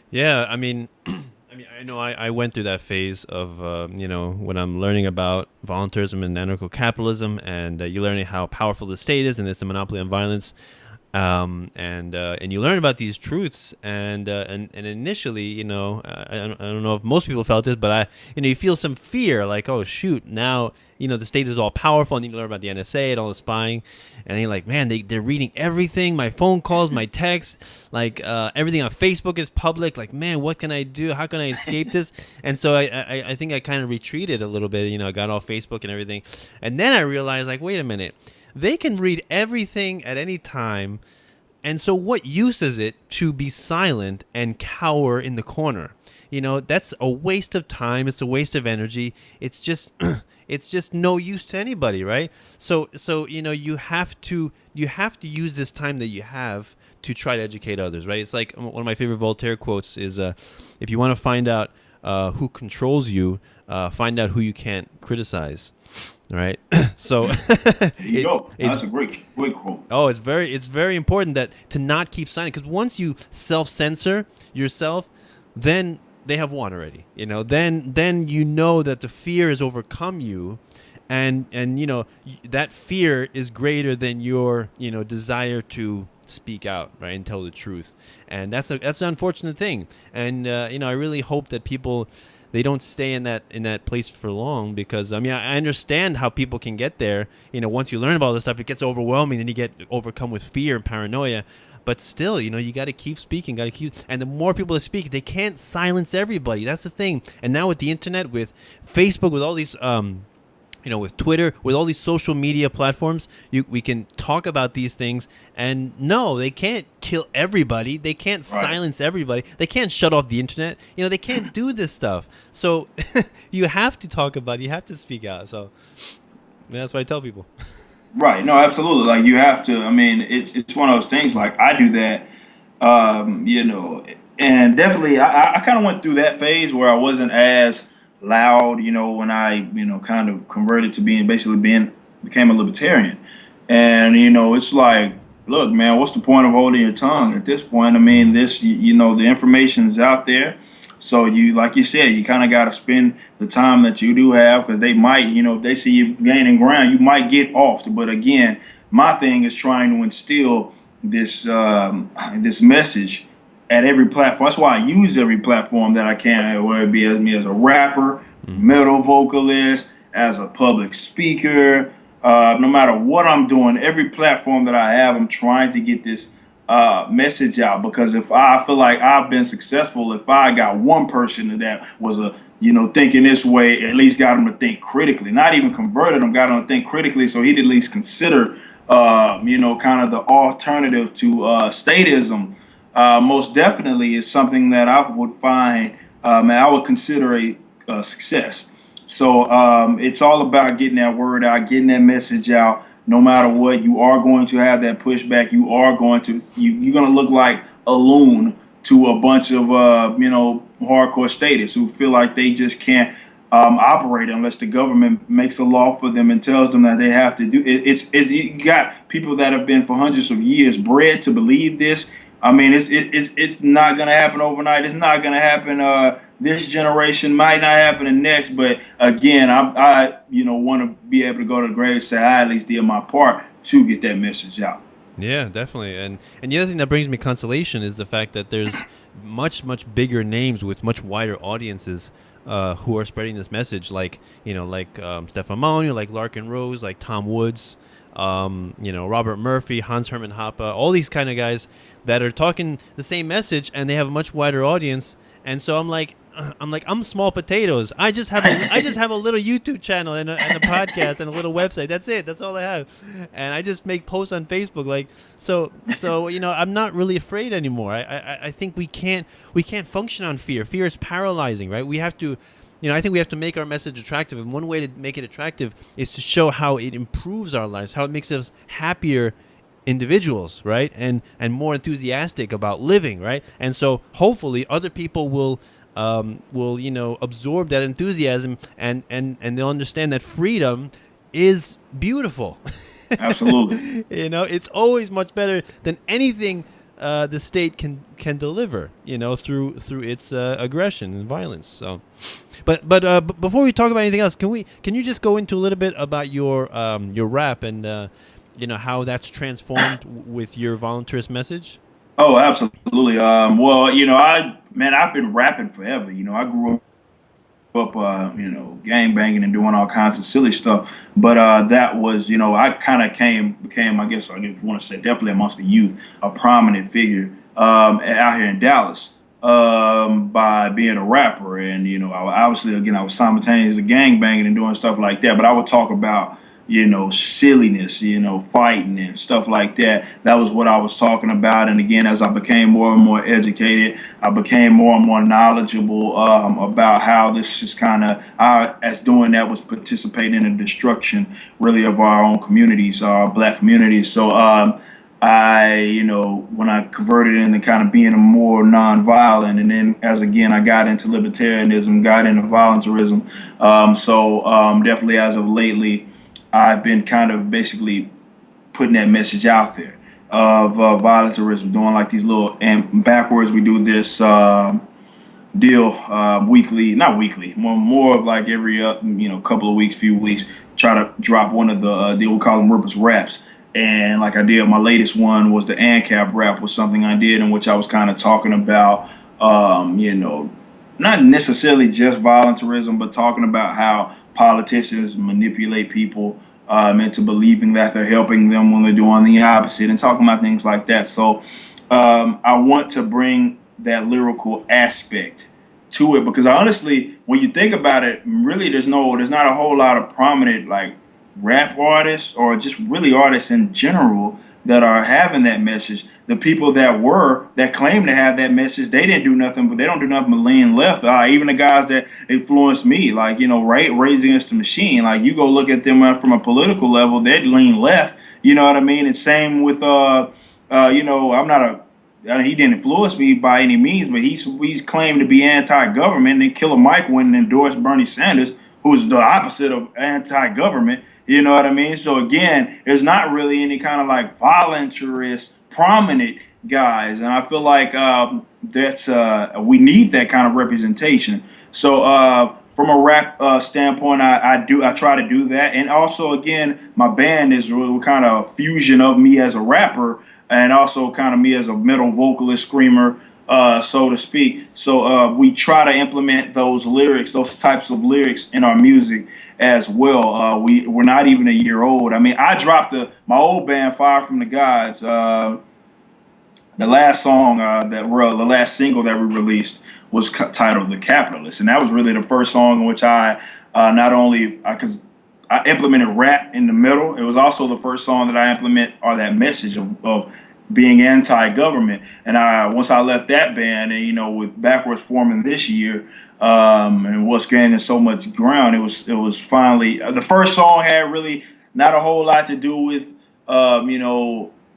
Yeah, I mean, I know I went through that phase of, when I'm learning about voluntarism and anarcho-capitalism, and you're learning how powerful the state is and it's a monopoly on violence. And you learn about these truths, and initially, I don't know if most people felt this, but you feel some fear, like, oh shoot, now the state is all powerful, and you learn about the NSA and all the spying, and you're like, man, they're reading everything, my phone calls, my texts, like everything on Facebook is public. Like, man, what can I do? How can I escape this? And so I think I kind of retreated a little bit. I got off Facebook and everything, and then I realized, like, wait a minute. They can read everything at any time, and so what use is it to be silent and cower in the corner? That's a waste of time. It's a waste of energy. It's just no use to anybody, right? So you have to use this time that you have to try to educate others, right? It's like one of my favorite Voltaire quotes is, if you want to find out who controls you, find out who you can't criticize. Right. So there you go. That's a great quote. Oh, it's very important that to not keep silent, because once you self-censor yourself, then they have won already. Then that the fear has overcome you, and that fear is greater than your desire to speak out, right, and tell the truth. And that's an unfortunate thing. And I really hope that people, they don't stay in that place for long, because I understand how people can get there. Once you learn about all this stuff, it gets overwhelming, and you get overcome with fear and paranoia. But still, you got to keep speaking, and the more people that speak, they can't silence everybody. That's the thing. And now with the internet, with Facebook, with all these with Twitter, with all these social media platforms, we can talk about these things. And no, they can't kill everybody. They can't silence everybody. They can't shut off the internet. They can't do this stuff. So you have to talk about it. You have to speak out. So that's what I tell people. Right. No, absolutely. Like, you have to. It's one of those things. Like, I do that, and definitely I kind of went through that phase where I wasn't as loud, when I, kind of converted to became a libertarian. And, it's like, look, man, what's the point of holding your tongue at this point? The information is out there. So like you said, you kind of got to spend the time that you do have, because they might, if they see you gaining ground, you might get off. But again, my thing is trying to instill this message at every platform. That's why I use every platform that I can, whether it be me as a rapper, metal vocalist, as a public speaker. No matter what I'm doing, every platform that I have, I'm trying to get this message out, because if I feel like I've been successful, if I got one person that was thinking this way, at least got him to think critically, not even converted him, got him to think critically, so he'd at least consider, kind of the alternative to statism. Most definitely is something that I would find, and I would consider a success. So it's all about getting that word out, getting that message out. No matter what, you are going to have that pushback. You are going to you're going to look like a loon to a bunch of hardcore statists who feel like they just can't operate unless the government makes a law for them and tells them that they have to do it. You got people that have been for hundreds of years bred to believe this. I mean, it's not going to happen overnight. It's not going to happen. This generation might not happen the next. But again, I want to be able to go to the grave and say I at least did my part to get that message out. Yeah, definitely. And the other thing that brings me consolation is the fact that there's much bigger names with much wider audiences who are spreading this message, like Stefan Molyneux, like Larkin Rose, like Tom Woods, Robert Murphy, Hans Hermann Hoppe, all these kind of guys that are talking the same message, and they have a much wider audience. And so I'm small potatoes. I just have a little YouTube channel and a podcast and a little website. That's it. That's all I have. And I just make posts on Facebook. So I'm not really afraid anymore. I think we can't function on fear. Fear is paralyzing, right? We have to, I think we have to make our message attractive. And one way to make it attractive is to show how it improves our lives, how it makes us happier individuals, right? And more enthusiastic about living, right? And so hopefully other people will absorb that enthusiasm and they'll understand that freedom is beautiful. Absolutely. It's always much better than anything the state can deliver, through its aggression and violence. So, but before we talk about anything else, can you just go into a little bit about your rap and how that's transformed with your voluntarist message? Oh, absolutely. I've been rapping forever. I grew up, gang banging and doing all kinds of silly stuff. But that was, I kind of became, I guess I want to say definitely amongst the youth, a prominent figure out here in Dallas by being a rapper. And, I was simultaneously gang banging and doing stuff like that. But I would talk about, silliness, fighting and stuff like that. That was what I was talking about. And again, as I became more and more educated, I became more and more knowledgeable about how this is kind of, as doing that was participating in the destruction, really, of our own communities, our black communities. So when I converted into kind of being a more nonviolent, and then I got into libertarianism, got into voluntarism. Definitely as of lately, I've been kind of basically putting that message out there of voluntarism, doing like these little, and backwards we do this deal weekly, not weekly, more of like every couple of weeks, few weeks, try to drop one of the we call them Ripper's raps. And like I did, my latest one was the ANCAP rap, was something I did in which I was kind of talking about, not necessarily just voluntarism, but talking about how politicians manipulate people into believing that they're helping them when they're doing the opposite, and talking about things like that. So I want to bring that lyrical aspect to it, because honestly, when you think about it, really there's not a whole lot of prominent like rap artists or just really artists in general that are having that message. The people that claim to have that message, they didn't do nothing, but they don't do nothing but lean left. Even the guys that influenced me, like, Rage Against the Machine, like you go look at them from a political level, they lean left. You know what I mean? And same with, he didn't influence me by any means, but he's claimed to be anti-government. And Killer Mike went and endorsed Bernie Sanders, who's the opposite of anti-government. You know what I mean? So again, there's not really any kind of like voluntarist, prominent guys, and I feel like we need that kind of representation. So from a rap standpoint, I try to do that, and also again, my band is really kind of a fusion of me as a rapper and also kind of me as a metal vocalist, screamer, so to speak. So we try to implement those lyrics, those types of lyrics in our music as well. We're not even a year old. I mean, I dropped my old band, Fire from the Gods. The last song the last single that we released was titled "The Capitalist," and that was really the first song in which I not only because I implemented rap in the middle. It was also the first song that I implement or that message of being anti-government. And once I left that band, and with Backwards forming this year, and what's gaining so much ground, it was finally the first song had really not a whole lot to do with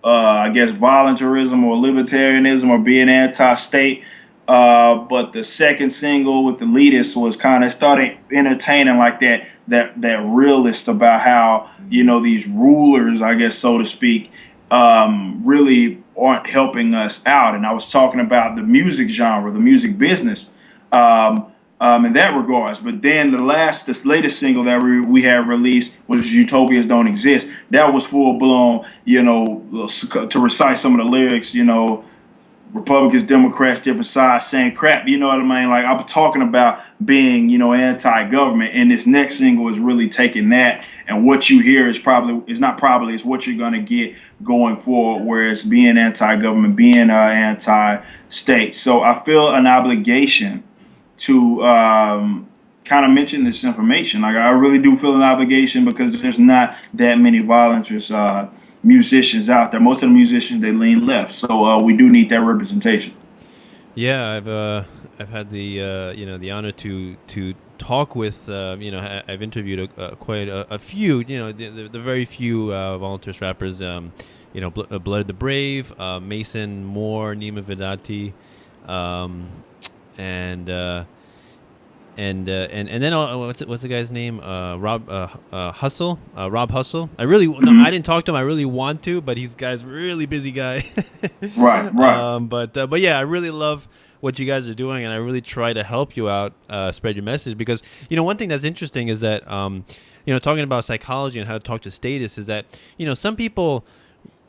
I guess voluntarism or libertarianism or being anti-state. But the second single with the Statist was kind of started entertaining like that realist about how these rulers, I guess so to speak, really aren't helping us out. And I was talking about the music genre, the music business, in that regards. But then the latest single that we had released was "Utopias Don't Exist." That was full blown, to recite some of the lyrics, Republicans, Democrats, different sides saying crap. You know what I mean? Like I'm talking about being, anti-government, and this next single is really taking that. And what you hear is it's what you're gonna get going forward. Where it's being anti-government, being anti-state. So I feel an obligation to kind of mention this information. Like I really do feel an obligation because there's not that many voluntarist musicians out there. Most of the musicians, they lean left, so we do need that representation. Yeah, I've had the the honor to talk with I've interviewed quite a few the very few voluntarist rappers, Blood the Brave, Mason Moore, Nima Vedati, and then what's the guy's name? Rob Hustle. Rob Hustle. I didn't talk to him. I really want to, but guy's a really busy guy. Right. But yeah, I really love what you guys are doing, and I really try to help you out, spread your message, because one thing that's interesting is that talking about psychology and how to talk to statists is that some people.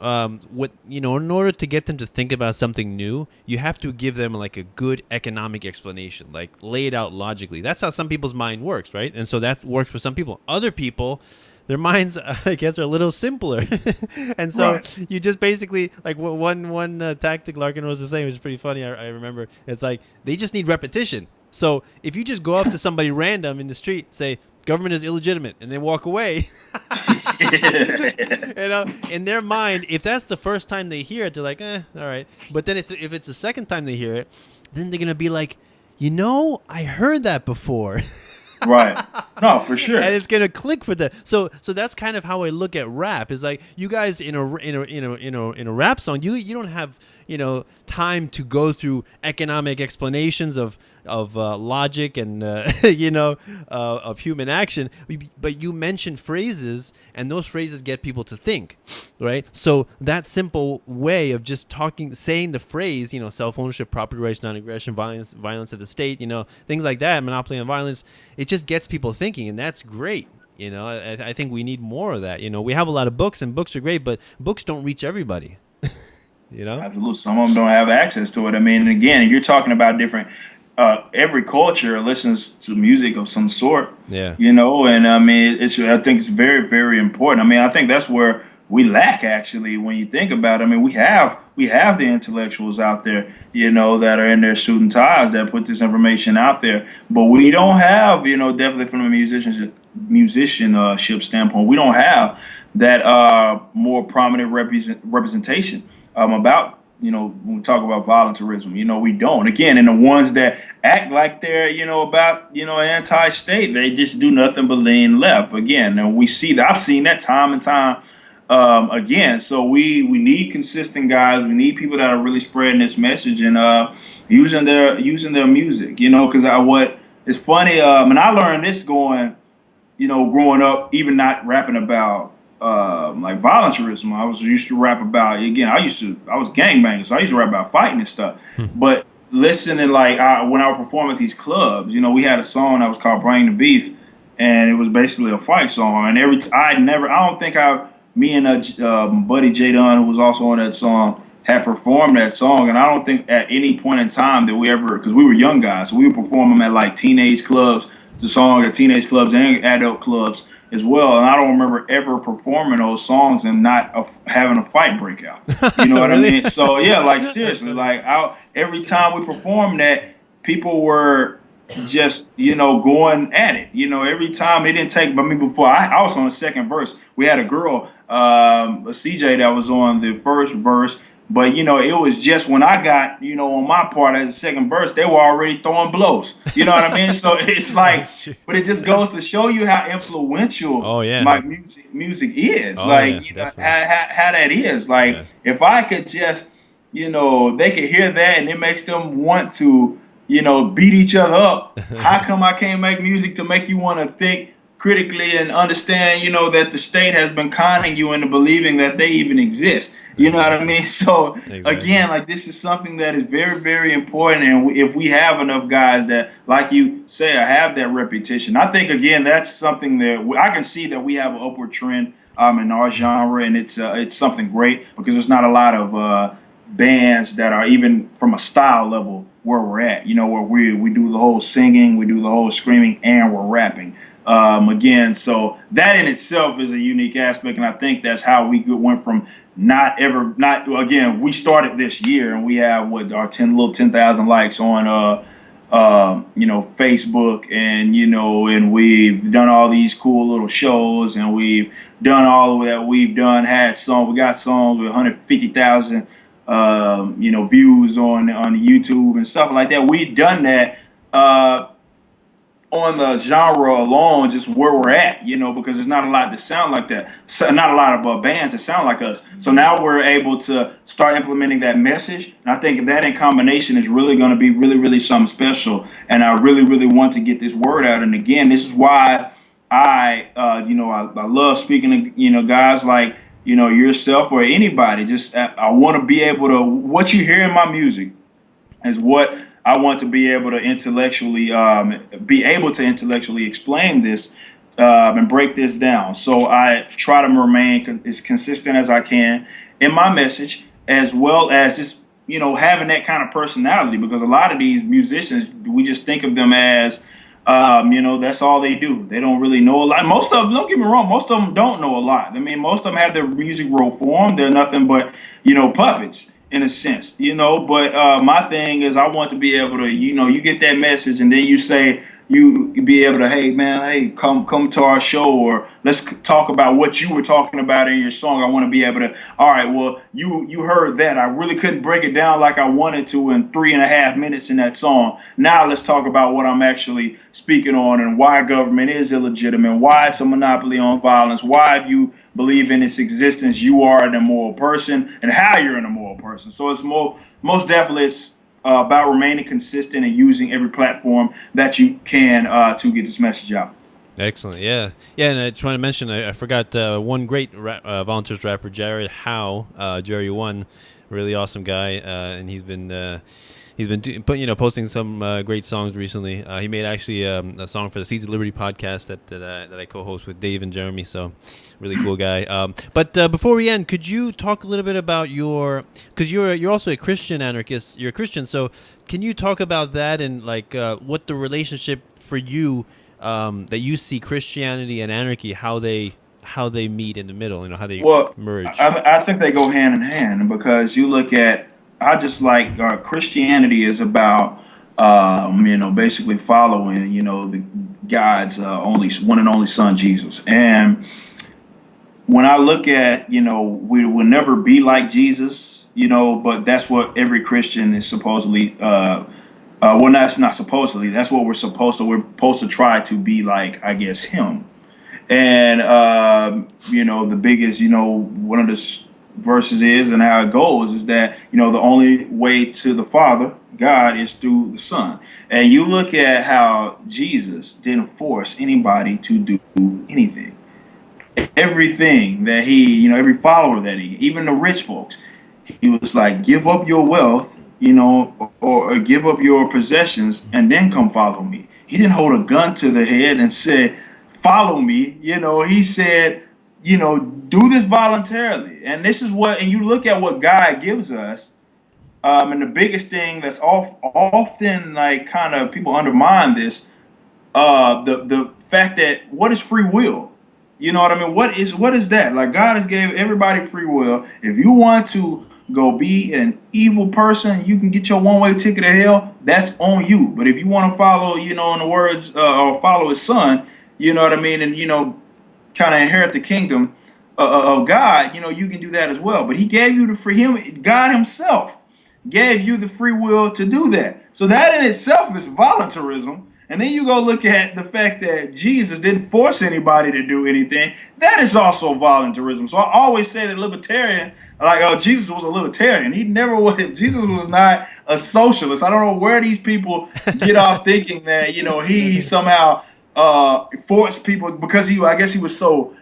In order to get them to think about something new, you have to give them like a good economic explanation, like lay it out logically. That's how some people's mind works, right? And so that works for some people. Other people, their minds, I guess, are a little simpler. And so you just basically, like one tactic Larkin was saying, which is pretty funny, I remember, it's like they just need repetition. So if you just go up to somebody random in the street, say, government is illegitimate, and then walk away, in their mind, if that's the first time they hear it, they're like, all right. But then if it's the second time they hear it, then they're going to be like, I heard that before. Right. No, for sure. And it's gonna click for them. So that's kind of how I look at rap. Is like you guys in a rap song, you don't have time to go through economic explanations of logic and of human action, but you mention phrases, and those phrases get people to think, right? So that simple way of just saying the phrase, self-ownership, property rights, non-aggression, violence of the state, things like that, monopoly on violence, it just gets people thinking, and that's great. I think we need more of that. We have a lot of books, and books are great, but books don't reach everybody. Absolutely. Some of them don't have access to it. I mean, again, you're talking about different. Every culture listens to music of some sort. Yeah. And I mean, I think it's very, very important. I mean, I think that's where we lack, actually, when you think about it. I mean, we have the intellectuals out there, that are in their suit and ties that put this information out there, but we don't have, definitely from a musicianship standpoint, we don't have that more prominent representation about, when we talk about voluntarism. We don't. Again, and the ones that act like they're, about, anti-state, they just do nothing but lean left. Again, and we see that. I've seen that time and time again. So we need consistent guys. We need people that are really spreading this message and using their music. Because what it's funny. And I learned this growing up, even not rapping about like voluntarism. I was used to rap about, again, I was gangbanger, so I used to rap about fighting and stuff. But listening, like when I would perform at these clubs, we had a song that was called "Bring the Beef," and it was basically a fight song. And me and buddy J Dunn, who was also on that song, had performed that song, and I don't think at any point in time that we ever, because we were young guys, so we would perform them at like teenage clubs, the song at teenage clubs and adult clubs as well. And I don't remember ever performing those songs and not having a fight break out. You know what I mean? So yeah, like seriously, like every time we performed that, people were just, going at it. Every time they didn't take, but I mean, before I was on the second verse, we had a girl, a CJ that was on the first verse. But, it was just when I got, on my part as the second verse, they were already throwing blows. You know what I mean? So it's like, but it just goes to show you how influential my music is. How that is. Like, if I could just, they could hear that and it makes them want to, beat each other up. How come I can't make music to make you want to think critically and understand, that the state has been conning you into believing that they even exist? You know what I mean? So again, like this is something that is very, very important. And if we have enough guys that, like you say, have that repetition, I think again that's something that I can see that we have an upward trend in our genre, and it's something great because there's not a lot of bands that are even from a style level where we're at. Where we do the whole singing, we do the whole screaming, and we're rapping. Again, so that in itself is a unique aspect, and I think that's how we went from again, we started this year and we have our 10,000 likes on Facebook, and and we've done all these cool little shows, and we've done all of that. We got songs with 150,000 views on YouTube and stuff like that. We've done that on the genre alone, just where we're at, because there's not a lot that sound like that. So not a lot of bands that sound like us. So now we're able to start implementing that message. And I think that in combination is really going to be really, really something special. And I really, really want to get this word out. And again, this is why I love speaking to, guys like, yourself or anybody. Just I want to be able to, what you hear in my music is what I want to be able to intellectually explain this and break this down. So I try to remain as consistent as I can in my message, as well as just having that kind of personality. Because a lot of these musicians, we just think of them as that's all they do. They don't really know a lot. Most of them, don't get me wrong, most of them don't know a lot. I mean, most of them have their music role form. They're nothing but puppets, in a sense, but my thing is I want to be able to, you get that message and then you say, you be able to, hey man, hey, come to our show, or let's talk about what you were talking about in your song. I want to be able to, all right, well, you heard that. I really couldn't break it down like I wanted to in 3.5 minutes in that song. Now let's talk about what I'm actually speaking on and why government is illegitimate, why it's a monopoly on violence, why if you believe in its existence, you are an immoral person, and how you're an immoral person. So it's most definitely it's about remaining consistent and using every platform that you can to get this message out. Excellent, yeah. And I just want to mention, I forgot one great volunteers rapper, Jared Howe, Jerry One, really awesome guy, and he's been posting some great songs recently. He made actually a song for the Seeds of Liberty podcast that I co-host with Dave and Jeremy. So, really cool guy. But before we end, could you talk a little bit about because you're also a Christian anarchist. You're a Christian, so can you talk about that and like what the relationship for you that you see Christianity and anarchy, how they meet in the middle, how they merge? I think they go hand in hand, because you look at, I just like Christianity is about basically following the God's one and only Son, Jesus. And when I look at we will never be like Jesus, but that's what every Christian is supposedly. Well, that's not supposedly. That's what we're supposed to try to be like, I guess, him. And the biggest one of the verses is, and how it goes, is that the only way to the Father, God, is through the Son. And you look at how Jesus didn't force anybody to do anything. Everything that he, every follower that even the rich folks, he was like, give up your wealth, or give up your possessions and then come follow me. He didn't hold a gun to the head and say, follow me. He said, do this voluntarily. And this is and you look at what God gives us. And the biggest thing that's often like kind of people undermine this, the fact that what is free will? You know what I mean? What is that? Like God has gave everybody free will. If you want to go be an evil person, you can get your one-way ticket to hell. That's on you. But if you want to follow, in the words or follow His Son, you know what I mean, and kind of inherit the kingdom of God, you can do that as well. But He gave you the free. God Himself gave you the free will to do that. So that in itself is voluntarism. And then you go look at the fact that Jesus didn't force anybody to do anything. That is also voluntarism. So I always say that libertarian, Jesus was a libertarian. He never was. Jesus was not a socialist. I don't know where these people get off thinking that, he somehow forced people because I guess he was so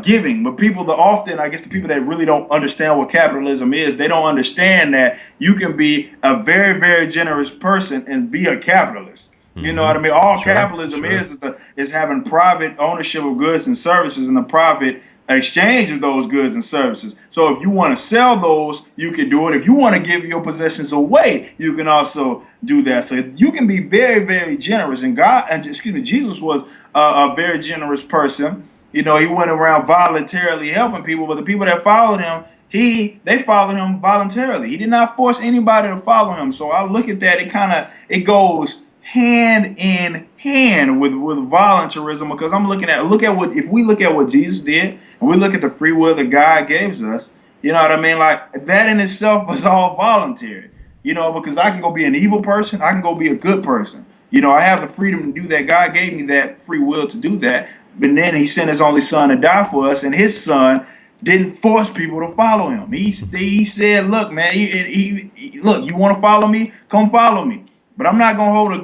giving. But the people that really don't understand what capitalism is, they don't understand that you can be a very, very generous person and be a capitalist. You know what I mean? All capitalism is having private ownership of goods and services and the private exchange of those goods and services. So if you want to sell those, you can do it. If you want to give your possessions away, you can also do that. So you can be very, very generous. And Jesus was a very generous person. He went around voluntarily helping people, but the people that followed him, they followed him voluntarily. He did not force anybody to follow him. So I look at that, it goes hand in hand with voluntarism, because if we look at what Jesus did and we look at the free will that God gives us, you know what I mean? Like that in itself is all voluntary, because I can go be an evil person, I can go be a good person. I have the freedom to do that. God gave me that free will to do that. But then He sent His only Son to die for us, and His Son didn't force people to follow Him. He said, look, man, look, you want to follow me? Come follow me. But I'm not gonna hold a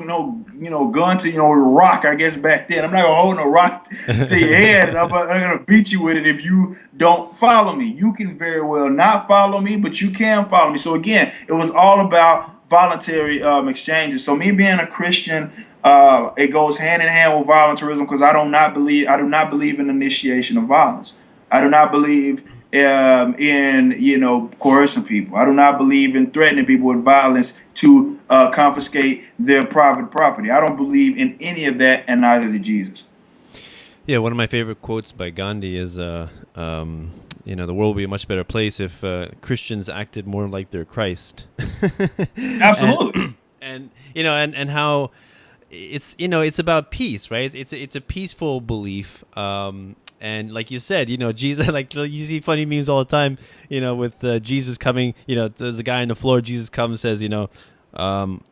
gun to a rock. I guess back then I'm not gonna hold no rock to your head, and I'm gonna beat you with it if you don't follow me. You can very well not follow me, but you can follow me. So again, it was all about voluntary exchanges. So me being a Christian, it goes hand in hand with voluntarism, because I do not believe in initiation of violence. I do not believe in coercing people. I do not believe in threatening people with violence to confiscate their private property. I don't believe in any of that, and neither did Jesus. Yeah, one of my favorite quotes by Gandhi is, the world would be a much better place if Christians acted more like their Christ. Absolutely. And how it's about peace, right? It's a peaceful belief. And like you said, Jesus, like you see funny memes all the time, with Jesus coming, there's a guy on the floor, Jesus comes and says,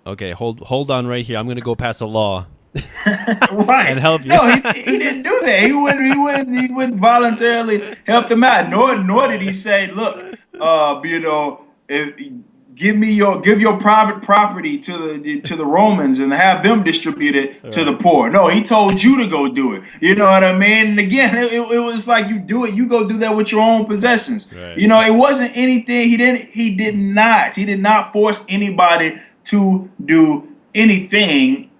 okay, hold on right here. I'm going to go pass a law. Right. And help you. No, he didn't do that. He wouldn't voluntarily help them out. Nor did he say, look, give your private property to the Romans and have them distribute it to the poor. No, he told you to go do it. You know what I mean? And again, it was like you do it. You go do that with your own possessions. Right. It wasn't anything. He did not force anybody to do anything.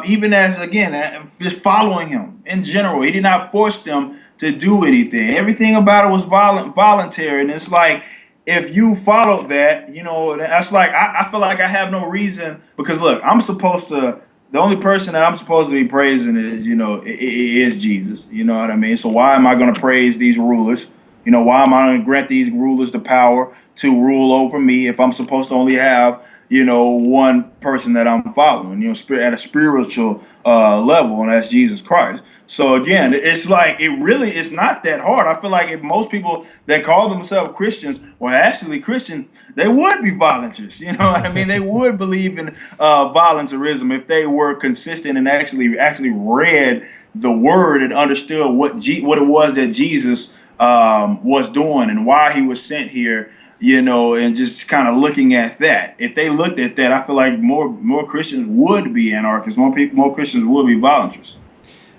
Even as, again, just following him in general, he did not force them to do anything. Everything about it was voluntary, and it's like, if you followed that, that's like, I feel like I have no reason, because look, the only person that I'm supposed to be praising is Jesus. You know what I mean? So why am I going to praise these rulers? Why am I going to grant these rulers the power to rule over me if I'm supposed to only have, one person that I'm following, at a spiritual level, and that's Jesus Christ. So again, it's like, it's not that hard. I feel like if most people that call themselves Christians were actually Christian, they would be volunteers. You know what I mean? They would believe in voluntarism if they were consistent and actually read the word and understood what it was that Jesus was doing and why He was sent here. And just kind of looking at that. If they looked at that, I feel like more Christians would be anarchists. More Christians would be volunteers.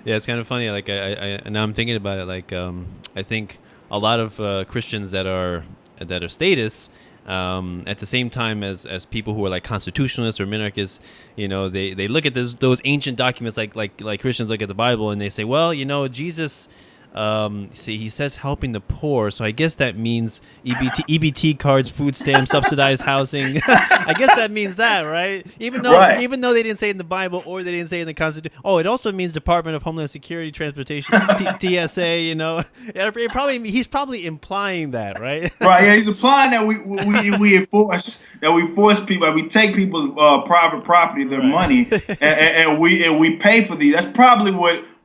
Yeah, it's kind of funny. Like I now I'm thinking about it. Like I think a lot of Christians that are statists, at the same time as people who are like constitutionalists or minarchists, they look at those ancient documents like Christians look at the Bible and they say, well, Jesus See, he says helping the poor, so I guess that means EBT cards, food stamps, subsidized housing. I guess that means that, right? Even though they didn't say it in the Bible or they didn't say it in the Constitution. Oh, it also means Department of Homeland Security, Transportation, TSA. You know, he's probably implying that, right? Right. Yeah, he's implying that we force people, we take people's private property, their money, and we pay for these. That's probably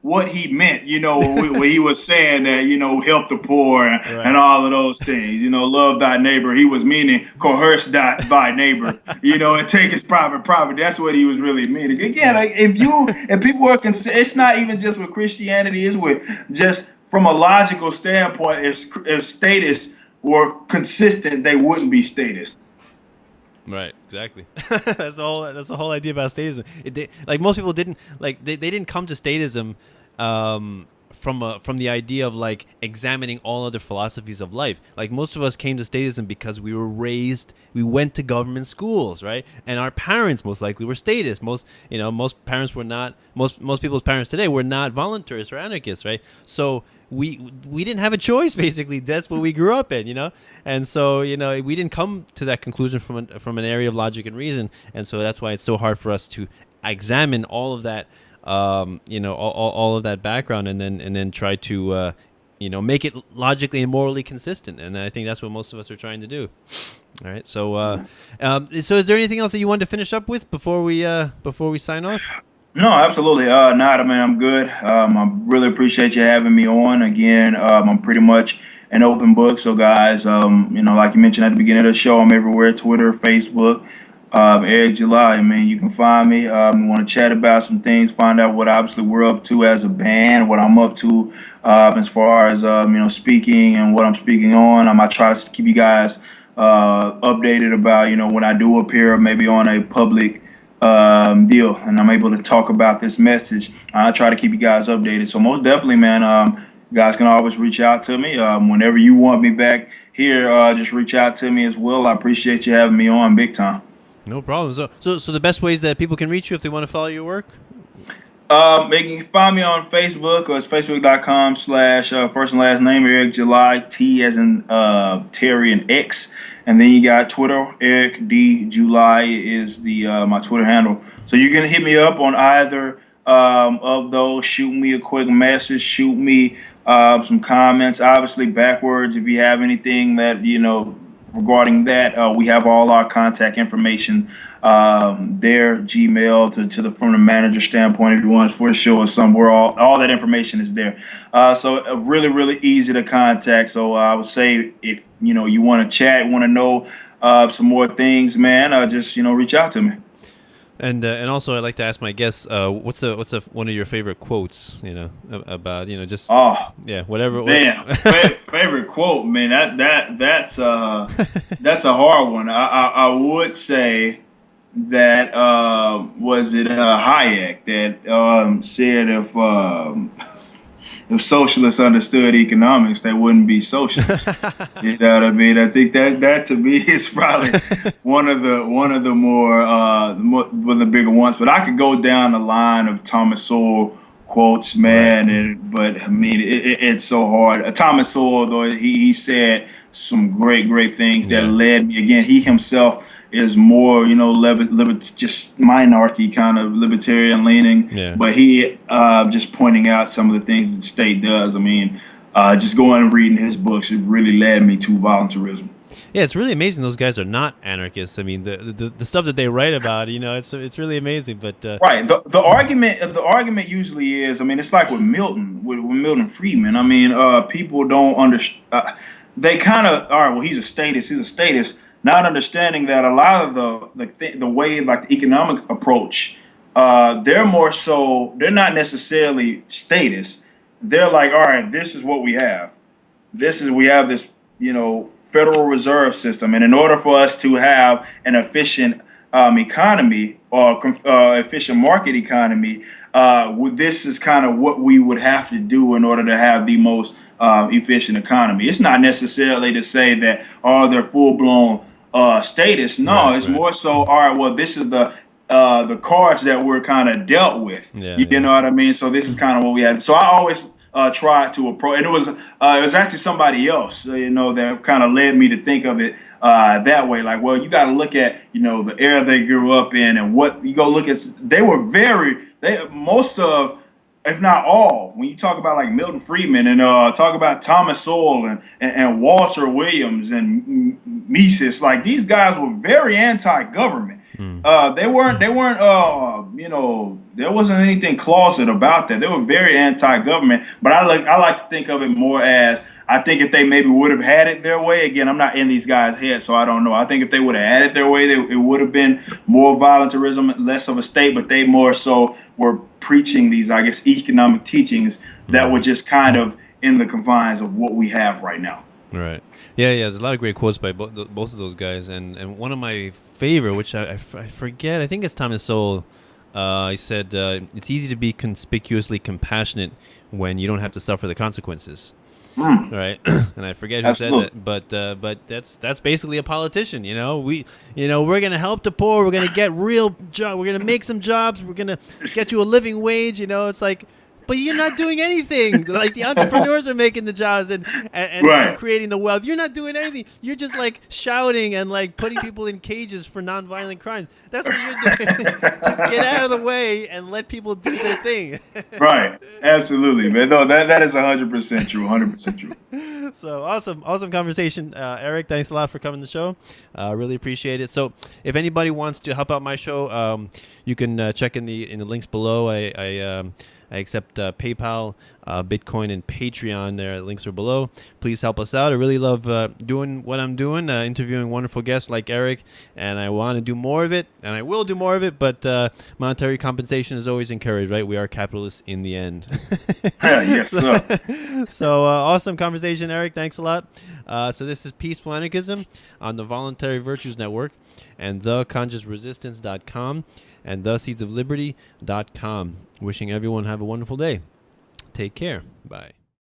what he meant, you know, when he was saying that, you know, help the poor and all of those things, you know, love thy neighbor. He was meaning coerce thy neighbor, you know, and take his private property. That's what he was really meaning. Again, like, if people are it's not even just with Christianity, it's with just from a logical standpoint. If statists were consistent, they wouldn't be statists. Right, exactly. That's the whole idea about statism. Like most people didn't they didn't come to statism from the idea of like examining all other philosophies of life. Like most of us came to statism because we went to government schools, right? And our parents most likely were statists. Most parents were not. Most people's parents today were not voluntarists or anarchists, right? So we didn't have a choice, basically. That's what we grew up in, you know? And so, you know, we didn't come to that conclusion from an area of logic and reason. And so that's why it's so hard for us to examine all of that, all of that background and then try to, make it logically and morally consistent. And I think that's what most of us are trying to do. All right. So, so is there anything else that you wanted to finish up with before we sign off? No, absolutely. Nada, man, I'm good. I really appreciate you having me on. Again, I'm pretty much an open book. So, guys, like you mentioned at the beginning of the show, I'm everywhere: Twitter, Facebook, Eric July. Man, you can find me. Want to chat about some things, find out what obviously we're up to as a band, what I'm up to as far as speaking and what I'm speaking on. I try to keep you guys updated about when I do appear, maybe on a public deal, and I'm able to talk about this message. I try to keep you guys updated. So most definitely, man, you guys can always reach out to me whenever you want me back here. Just reach out to me as well. I appreciate you having me on big time. No problem. So the best ways that people can reach you if they want to follow your work? They can find me on Facebook, or it's facebook.com/ first and last name Eric July, T as in Terry and X. And then you got Twitter, Eric D. July is my Twitter handle. So you can hit me up on either of those. Shoot me a quick message. Shoot me some comments. Obviously, backwards, if you have anything that, regarding that, we have all our contact information there, Gmail from the manager standpoint. If you want us for a show or somewhere, all that information is there. So really, really easy to contact. So I would say if you want to chat, want to know some more things, man, just reach out to me. And also, I'd like to ask my guests, what's one of your favorite quotes? About just whatever. Man, favorite quote, man. That's a hard one. I would say that was it Hayek that said if socialists understood economics, they wouldn't be socialists. You know what I mean? I think that to me is probably one of the more one of the bigger ones. But I could go down the line of Thomas Sowell quotes, man. But I mean, it's so hard. Thomas Sowell, though, he said some great things that led me. Again, he himself is more, just minarchy kind of libertarian leaning. Yeah. But he just pointing out some of the things that the state does. I mean, just going and reading his books, it really led me to voluntarism. Yeah, it's really amazing those guys are not anarchists. I mean, the stuff that they write about, it's really amazing. But right, the argument usually is, I mean, it's like with Milton Friedman. I mean, people don't understand. They kind of, all right, well, he's a statist. Not understanding that a lot of the way, like the economic approach, they're not necessarily statists. They're like, all right, this is what we have. We have this, Federal Reserve system, and in order for us to have an efficient economy or efficient market economy, this is kind of what we would have to do in order to have the most efficient economy. It's not necessarily to say that they're full blown statists. No, it's more so, all right, well, this is the cards that we're kind of dealt with. You know what I mean? So this is kind of what we have. So I tried to approach, and it was actually somebody else, that kind of led me to think of it that way. Like, well, you got to look at the era they grew up in, and what you go look at. They were most of, if not all, when you talk about like Milton Friedman and talk about Thomas Sowell and Walter Williams and Mises, like these guys were very anti-government. They weren't, there wasn't anything closet about that. They were very anti-government, but I like to think of it more as, I think if they maybe would have had it their way, again, I'm not in these guys' heads, so I don't know. I think if they would have had it their way, it would have been more voluntarism, less of a state, but they more so were preaching these, I guess, economic teachings that were just kind of in the confines of what we have right now. Right. Yeah. There's a lot of great quotes by both of those guys, and one of my favorite, which I forget, I think it's Thomas Sowell. He said, "It's easy to be conspicuously compassionate when you don't have to suffer the consequences." Right. And I forget who said that, but that's basically a politician. We're gonna help the poor. We're gonna get real job. We're gonna make some jobs. We're gonna get you a living wage. It's like, but you're not doing anything. Like the entrepreneurs are making the jobs and creating the wealth. You're not doing anything. You're just like shouting and like putting people in cages for nonviolent crimes. That's what you're doing. Just get out of the way and let people do their thing. Right. Absolutely, man. No, that is 100% true. 100% true. So awesome conversation, Eric. Thanks a lot for coming to the show. Really appreciate it. So if anybody wants to help out my show, you can check in the links below. I accept PayPal, Bitcoin, and Patreon. Their links are below. Please help us out. I really love doing what I'm doing, interviewing wonderful guests like Eric, and I want to do more of it, and I will do more of it, but monetary compensation is always encouraged, right? We are capitalists in the end. Yes, sir. So awesome conversation, Eric. Thanks a lot. So this is Peaceful Anarchism on the Voluntary Virtues Network and theconsciousresistance.com. and theseedsofliberty.com. Wishing everyone have a wonderful day. Take care. Bye.